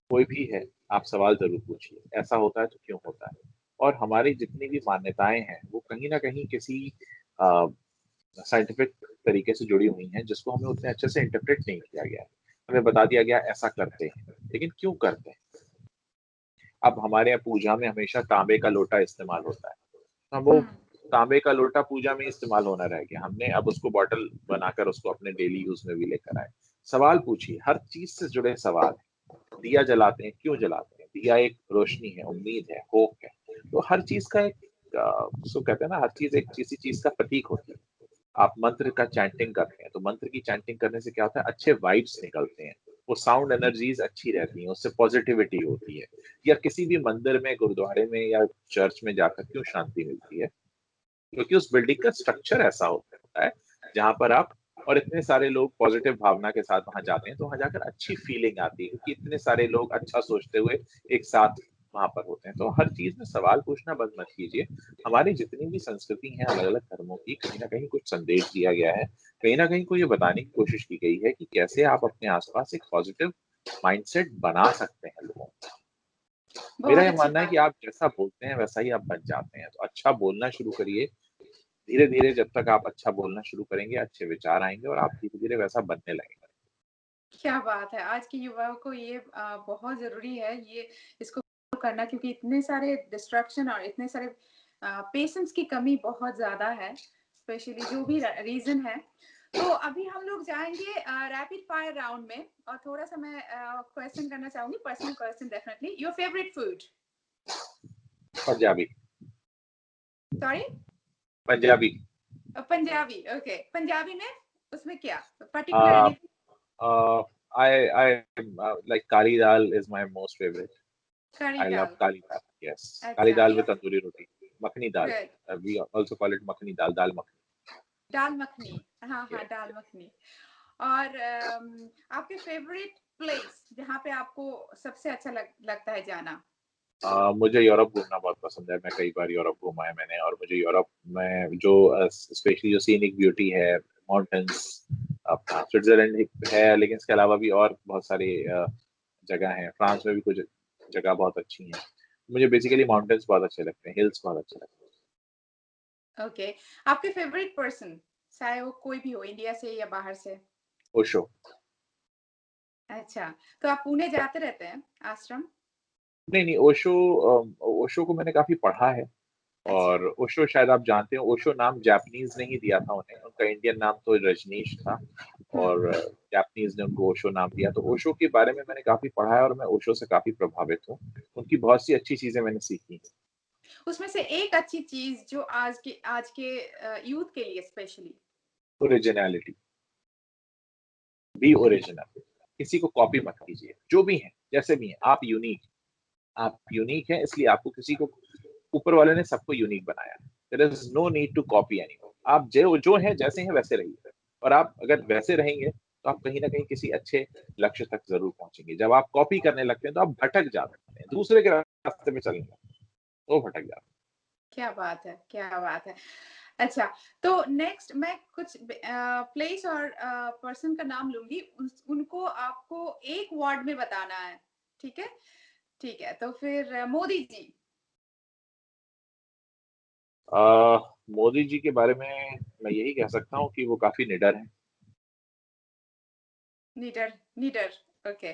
कोई भी है, आप सवाल ज़रूर पूछिए, ऐसा होता है तो क्यों होता है? और हमारी जितनी भी मान्यताएँ हैं, वो कहीं न कहीं किसी अ, साइंटिफिक तरीके से जुड़ी हुई हैं, जिसको हमें उतने अच्छे से इंटरप्रेट नहीं किया गया है। हमें बता दिया गया ऐसा करते हैं, लेकिन क्यों करते हैं? अब हमारे यहाँ पूजा में हमेशा तांबे का लोटा इस्तेमाल होता है। अब वो हुँ। तांबे का लोटा पूजा में इस्तेमाल होना रह गया। हमने अब उसको बॉटल बनाकर उसको अपने डेली यूज़ में भी लेकर आए। सवाल पूछिए, हर चीज़ से जुड़े सवाल हैं। दिया जलाते हैं, क्यों जलाते हैं? दिया एक रोशनी है, उम्मीद है, होप है। तो हर चीज़ का एक उसको कहते हैं ना, हर चीज़ एक किसी चीज़ का प्रतीक होती है। आप मंत्र का चैंटिंग करते हैं, तो मंत्र की चैंटिंग करने से क्या होता है, अच्छे वाइब्स निकलते हैं। वो साउंड एनर्जीज़ अच्छी रहती हैं, उससे पॉज़िटिविटी होती है। या किसी भी मंदिर में, गुरुद्वारे में या चर्च में जाकर क्यों शांति मिलती है? क्योंकि उस बिल्डिंग का स्ट्रक्चर ऐसा होता है, जहाँ पर आप और इतने सारे लोग पॉज़िटिव भावना के साथ वहाँ जाते हैं, तो वहाँ जाकर अच्छी फीलिंग आती है क्योंकि इतने सारे लोग अच्छा सोचते हुए एक साथ वहाँ पर होते हैं। तो हर चीज़ में सवाल पूछना बंद मत कीजिए। हमारी जितनी भी संस्कृति हैं अलग-अलग धर्मों की, कहीं न कहीं कुछ संदेश दिया गया है। कहीं न कहीं को ये बताने की कोशिश की गई है कि कैसे आप अपने आस-पास एक पॉजिटिव माइंडसेट बना सकते हैं लोगों का। मेरा बहुत ये अच्छी मानना है बात। कि आप जैसा बोलते हैं वैसा ही आप बन जाते हैं। तो अच्छा बोलना शुरू करिए। धीरे-धीरे जब तक आप अच्छा बोलना शुरू करेंगे, अच्छे विचार आएँगे और आप धीरे-धीरे वैसा बनने लगेंगे। क्या बात है! आज के युवाओं को ये बहुत ज़रूरी है ये इसको करना क्योंकि इतने सारे डिस्ट्रैक्शन और इतने सारे पेशेंस की कमी बहुत ज़्यादा है, स्पेशली जो भी रीज़न है। तो अभी हम लोग जाएँगे रैपिड फायर राउंड में और थोड़ा-सा मैं क्वेश्चन करना चाहूँगी, personal question definitely. Your favourite food? Punjabi, sorry? Punjabi. Punjabi, okay. Punjabi में उसमें क्या? Particular Uh, anything? I like kari dal is my most favorite. Kadhi I love dal. kari dal. Yes, kari अच्छा, dal with your tandoori roti, makhni dal. Good. We also call it makhni dal, dal makhni. दाल मखनी। हाँ, हाँ, Yes, दाल yes. Makhani. और आपके favourite place जहाँ पे आपको सबसे अच्छा लगता है जाना? मुझे यूरोप घूमना बहुत पसंद है। मैं कई बार यूरोप घूमा है मैंने और मुझे यूरोप में जो स्पेशली जो सीनिक ब्यूटी है, माउंटेन्स, अपना स्विट्जरलैंड है, लेकिन इसके अलावा भी और बहुत सारी जगह हैं। फ्रांस में भी कुछ जगह बहुत अच्छी हैं। मुझे बेसिकली माउंटेन्स बहुत अच्छे लगते हैं, हिल्स बहुत अच्छे लगते हैं। ओके। आपके फेवरेट पर्सन, चाहे वो कोई भी हो, इंडिया से या बाहर से? ओशो। अच्छा, तो आप पुणे जाते रहते हैं आश्रम? नहीं, नहीं, ओशो को मैंने काफ़ी पढ़ा है अच्छा। और ओशो शायद आप जानते हो, ओशो नाम जापानीज़ ने ही दिया था उन्हें, उनका इंडियन नाम तो रजनीश था हुँ। और जापानीज़ ने उनको ओशो नाम दिया। तो ओशो के बारे में मैंने काफ़ी पढ़ा है और मैं ओशो से काफ़ी प्रभावित हूँ। उनकी बहुत सी अच्छी चीज़ें मैंने सीखी हैं। उसमें से एक अच्छी चीज़ जो आज के यूथ के लिए स्पेशली? ओरिजिनैलिटी, बी ओरिजिनल, किसी को कॉपी मत कीजिए, जो भी हैं, जैसे भी हैं, आप यूनिक हैं इसलिए आपको किसी को ऊपर वाले ने सबको यूनिक बनाया है। There is no need to copy anyone. आप जो जो हैं जैसे हैं वैसे रहिए और आप अगर वैसे रहेंगे तो आप कहीं न कहीं किसी अच्छे लक्ष्य तक ज़रूर पहुँचेंगे। जब आप कॉपी करने लगते हैं तो आप भटक जाते हैं, दूसरे के रास्ते पे चलने लगते हैं, तो भटक जाते हैं। क्या बात है, क्या बात है। अच्छा, तो नेक्स्ट मैं कुछ प्लेस और पर्सन का नाम लूँगी, उनको आपको एक वर्ड में बताना है, ठीक है? ठीक है, तो फिर मोदी जी। अ, मोदी जी के बारे में मैं यही कह सकता हूँ कि वो काफ़ी निडर हैं। निडर निडर, ओके।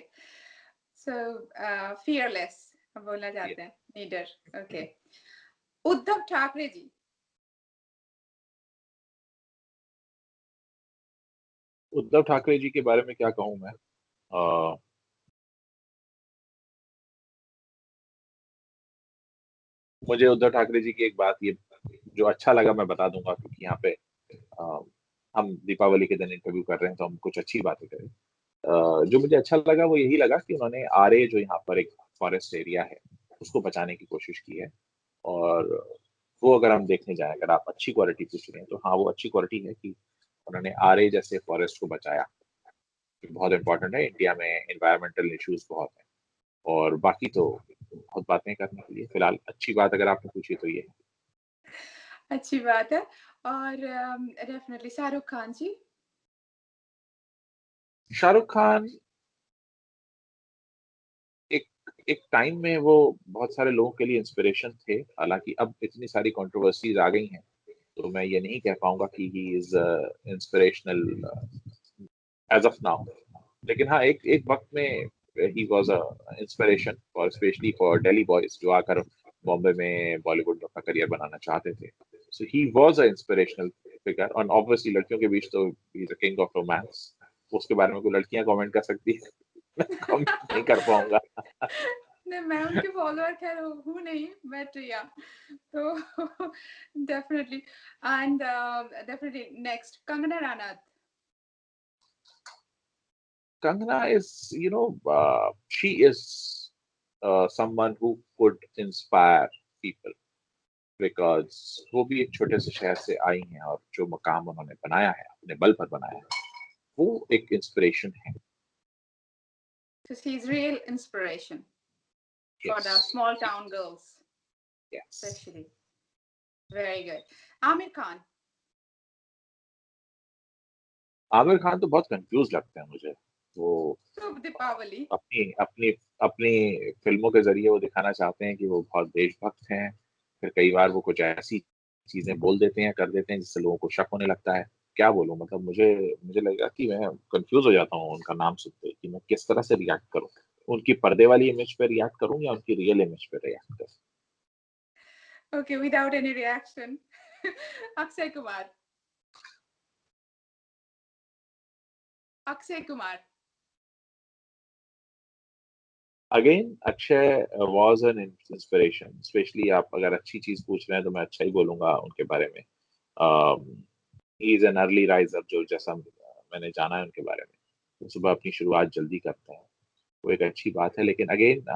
सो फियरलेस बोलना ये चाहते हैं, निडर, ओके। उद्धव ठाकरे जी। उद्धव ठाकरे जी के बारे में क्या कहूँ मैं? मुझे उद्धव ठाकरे जी की एक बात ये जो अच्छा लगा मैं बता दूँगा क्योंकि यहाँ पे अ, हम दीपावली के दिन इंटरव्यू कर रहे हैं तो हम कुछ अच्छी बातें करें। जो मुझे अच्छा लगा वो यही लगा कि उन्होंने आरए जो यहाँ पर एक फॉरेस्ट एरिया है, उसको बचाने की कोशिश की है और वो अगर हम देखने जाएँ, अगर आप अच्छी क्वालिटी पूछ रहे हैं, तो हाँ, वो अच्छी क्वालिटी है कि उन्होंने आरए जैसे फॉरेस्ट को बचाया, जो बहुत इम्पोर्टेंट है। इंडिया में एनवायरमेंटल इश्यूज़ बहुत हैं और बाकी तो बहुत बातें करने के लिए, फिलहाल अच्छी बात अगर आपने पूछी तो ये है। अच्छी बात है और डेफिनिटली शाहरुख खान जी। शाहरुख खान एक एक टाइम में वो बहुत सारे लोगों के लिए इंस्पिरेशन थे, हालाँकि अब इतनी सारी कंट्रोवर्सीज़ आ गई हैं, तो मैं ये नहीं कह पाऊँगा कि he is inspirational as of now. लेकिन हाँ, एक एक वक़्त में he was inspiration for specially for Delhi boys जो आकर बॉम्बे में बॉलीवुड में अपना करियर बनाना चाहते थे। So he was a inspirational figure और ऑब्वियसली लड़कियों के बीच तो he is a king of romance. उसके बारे में कोई लड़कियाँ कमेंट कर सकती हैं, मैं कमेंट नहीं कर पाऊँगा। नहीं, मैं उनकी फॉलोअर खैर हूँ नहीं, बट या तो definitely and definitely next Kangana Ranaut. Kangana is, she is someone who could inspire people because वो भी एक छोटे से शहर से आई हैं और जो मकाम उन्होंने बनाया है, अपने बल पर बनाया है, वो एक इंस्पिरेशन है। So she's real inspiration. for the Yes. small town girls, Yes. especially. Very good. Amir Khan. Aamir Khan तो बहुत कंफ्यूज लगते हैं मुझे। वो So Deepavali. अपनी अपनी अपनी फिल्मों के जरिए वो दिखाना चाहते हैं कि वो बहुत देशभक्त हैं, फिर कई बार वो कुछ ऐसी चीजें बोल देते हैं, कर देते हैं जिससे लोगों को शक होने लगता है। क्या बोलूं, मतलब मुझे मुझे लगेगा कि मैं कंफ्यूज हो जाता हूँ उनका नाम सुनते ही कि मैं किस तरह से रिएक्ट करूं। उनकी पर्दे वाली इमेज पे रिएक्ट करूं या उनकी रियल इमेज पे रिएक्ट करूं। Okay, without any reaction. Akshay Kumar. Akshay Kumar. Again Akshay was an inspiration, specially आप अगर अच्छी चीज पूछ रहे हैं तो मैं अच्छा ही बोलूंगा उनके बारे में। He is an early riser, जो जैसा मैंने जाना है उनके बारे में, वो सुबह अपनी शुरुआत जल्दी करते हैं, वो एक अच्छी बात है। लेकिन अगेन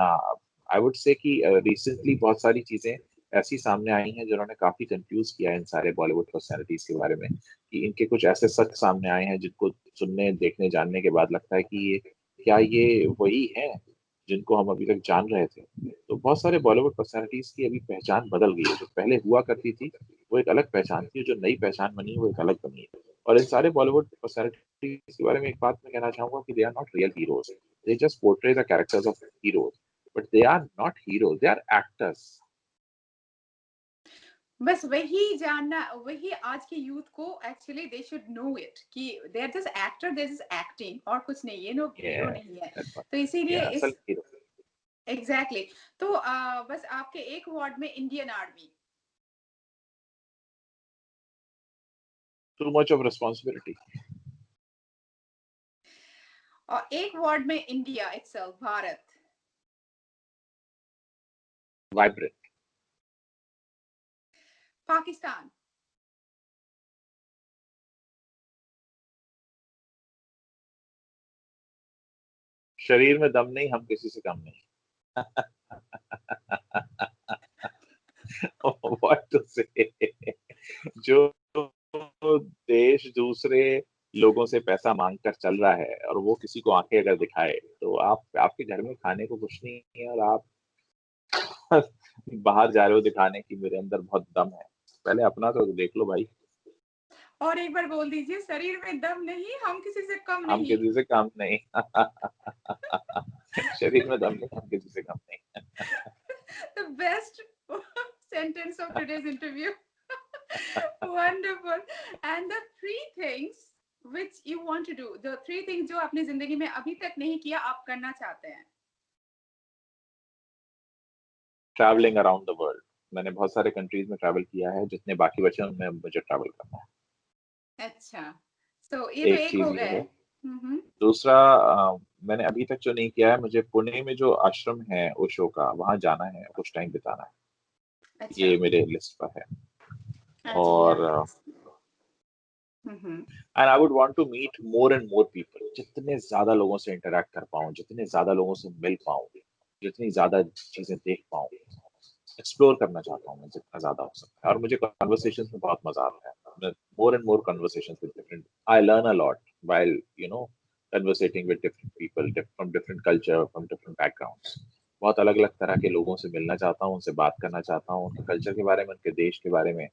आई वुड से कि रिसेंटली बहुत सारी चीजें ऐसी सामने आई हैं जिन्होंने काफी कंफ्यूज किया है इन सारे बॉलीवुड पर्सनैलिटीज के बारे में, कि इनके कुछ ऐसे सच सामने आए हैं जिनको सुनने देखने जानने के बाद लगता है कि ये क्या ये वही है जिनको हम अभी तक जान रहे थे। तो बहुत सारे बॉलीवुड पर्सनैलिटीज की अभी पहचान बदल गई है। जो पहले हुआ करती थी वो एक अलग पहचान थी, जो नई पहचान बनी है वो एक अलग बनी है। और इन सारे बॉलीवुड पर्सनैलिटीज के बारे में एक बात मैं कहना चाहूंगा कि they are not real heroes, they just portray the characters of heroes, but they are not heroes, they are actors. बस वही जानना, वही आज के यूथ को actually they should know it कि they are just actor, they just acting और कुछ नहीं, ये लोग हीरो Yeah, नहीं है। that's what. तो इसीलिए Yeah, इस असल hero. एग्जैक्टली तो बस आपके एक वर्ड में Indian army. Too much of responsibility. और एक वर्ड में India itself, Bharat. Vibrant. Pakistan. शरीर में दम नहीं, हम किसी से कम नहीं। What to say? जो देश दूसरे लोगों से पैसा मांग कर चल रहा है और वो किसी को आंखें अगर दिखाए, तो आप आपके घर में खाने को कुछ नहीं है और आप बाहर जा रहे हो दिखाने की मेरे अंदर बहुत दम है। पहले अपना तो देख लो भाई। और एक बार बोल दीजिए, शरीर में दम नहीं, हम किसी से कम हम नहीं। किसी से कम नहीं। शरीर में दम नहीं, हम किसी से कम नहीं। The best sentence of today's interview. Wonderful. And the three things which you want to do, the three things जो आपने जिंदगी में अभी तक नहीं किया, आप करना चाहते हैं। Travelling around the world. मैंने बहुत सारे कंट्रीज में ट्रैवल किया है, जितने बाकी बचे हैं उनमें मुझे ट्रैवल करना है। अच्छा, तो ये तो एक एक हो चीज ये गए। है। दूसरा, मैंने अभी तक जो नहीं किया है, मुझे पुणे में जो आश्रम है ओशो का, वहां जाना है, कुछ टाइम बिताना है। अच्छा। ये मेरे लिस्ट पर है। अच्छा, और hmm. And I would want to meet more and more people. जितने ज्यादा लोगों से इंटरेक्ट कर पाऊं, जितने ज्यादा लोगों से मिल पाऊं, जितनी ज्यादा चीजें देख पाऊं, एक्सप्लोर करना चाहता हूँ मैं जितना ज्यादा हो सकता है। और मुझे कन्वर्सेशंस में बहुत मजा आता है। More and more conversations with different, I learn a lot while conversating with different people from different culture, from different backgrounds. बहुत अलग अलग तरह के लोगों से मिलना चाहता हूँ, उनसे बात करना चाहता हूँ, उनके कल्चर के बारे में, उनके देश के बारे में,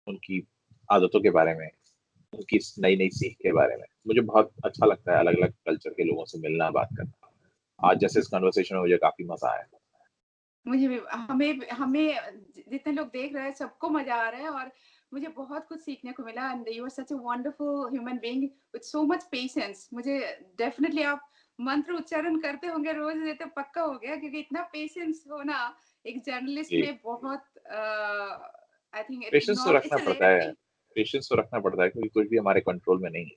उनकी आदतों के बारे में, उनकी नई नई सीख के बारे में। मुझे बहुत अच्छा लगता है अलग अलग कल्चर के लोगों से मिलना, बात करना। आज जैसे इस कन्वर्सेशन में मुझे काफी मजा आया। मुझे भी, हमें हमें जितने लोग देख रहे हैं सबको मजा आ रहा है और मुझे बहुत कुछ सीखने को मिला। And you are such a wonderful human being with so much patience. मुझे डेफिनेटली आप मंत्र उच्चारण करते होंगे रोज, ये तो पक्का हो गया, क्योंकि इतना पेशेंस होना एक जर्नलिस्ट जी, में बहुत आई थिंक पेशेंस तो इट्स रखना अ पड़ता है। रेयरिटी। पेशेंस तो रखना पड़ता है क्योंकि कुछ भी हमारे कंट्रोल में नहीं है।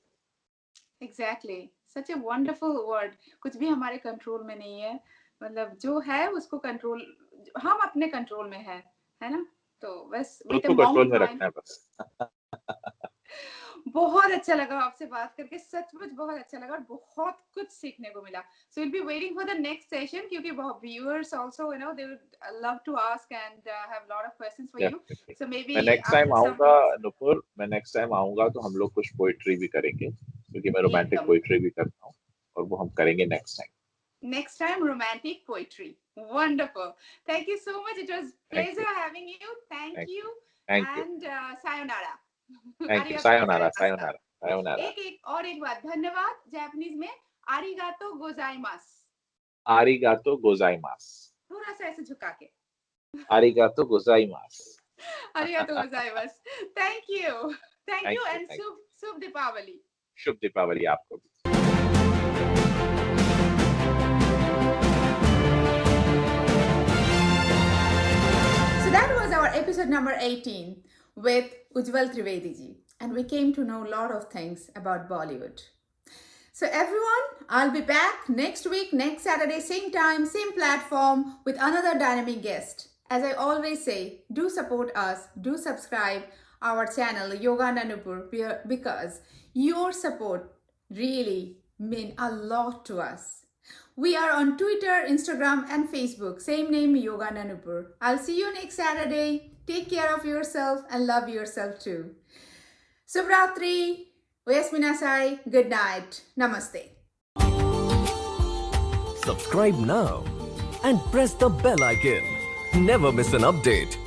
Exactly, such a wonderful word. कुछ भी हमारे कंट्रोल में नहीं है, मतलब जो है उसको कंट्रोल, हम अपने कंट्रोल में है ना। तो बस खुद विद अ को मॉन्क कंट्रोल में माइंड। रखना है बस। बहुत अच्छा लगा आपसे बात करके, सचमुच बहुत अच्छा लगा और बहुत कुछ सीखने को मिला। So will be waiting for the next session, क्योंकि बहुत viewers also you know they would love to ask and have lot of questions for you. Definitely. So may मैं be next time after some आऊंगा weeks. Nupur, मैं next time आऊंगा तो हम लोग कुछ पोइट्री भी करेंगे, क्योंकि मैं रोमांटिक एकदम, पोइट्री भी करता हूँ, और वो हम करेंगे next time. Next time, romantic poetry. Wonderful. Thank you so much. It was Thank pleasure you. having you. Thank Thank you. you. Thank you. And sayonara. Thank you. Arigato Sayonara. gozaimashita. Sayonara. Sayonara. एक और एक बात धन्यवाद Japanese में आरिगातो गोजाइमास Arigato gozaimasu. थोड़ा सा ऐसे झुका के Arigato gozaimasu. आरिगातो गोजाइमास thank you Thank you. And Thank you. शुभ दीपावली शुभ दीपावली आपको भी. So that was our episode number 18 with Ujjwal Trivedi ji, and we came to know a lot of things about Bollywood. So everyone, I'll be back next week, next Saturday, same time, same platform with another dynamic guest. As I always say, do support us, do subscribe our channel Yoga Nanupur because your support really mean a lot to us. We are on Twitter, Instagram and Facebook, same name Yoga Nanupur. I'll see you next Saturday. Take care of yourself and love yourself too. Subratri. Oyasuminasai. Good night. Namaste. Subscribe now and press the bell icon. Never miss an update.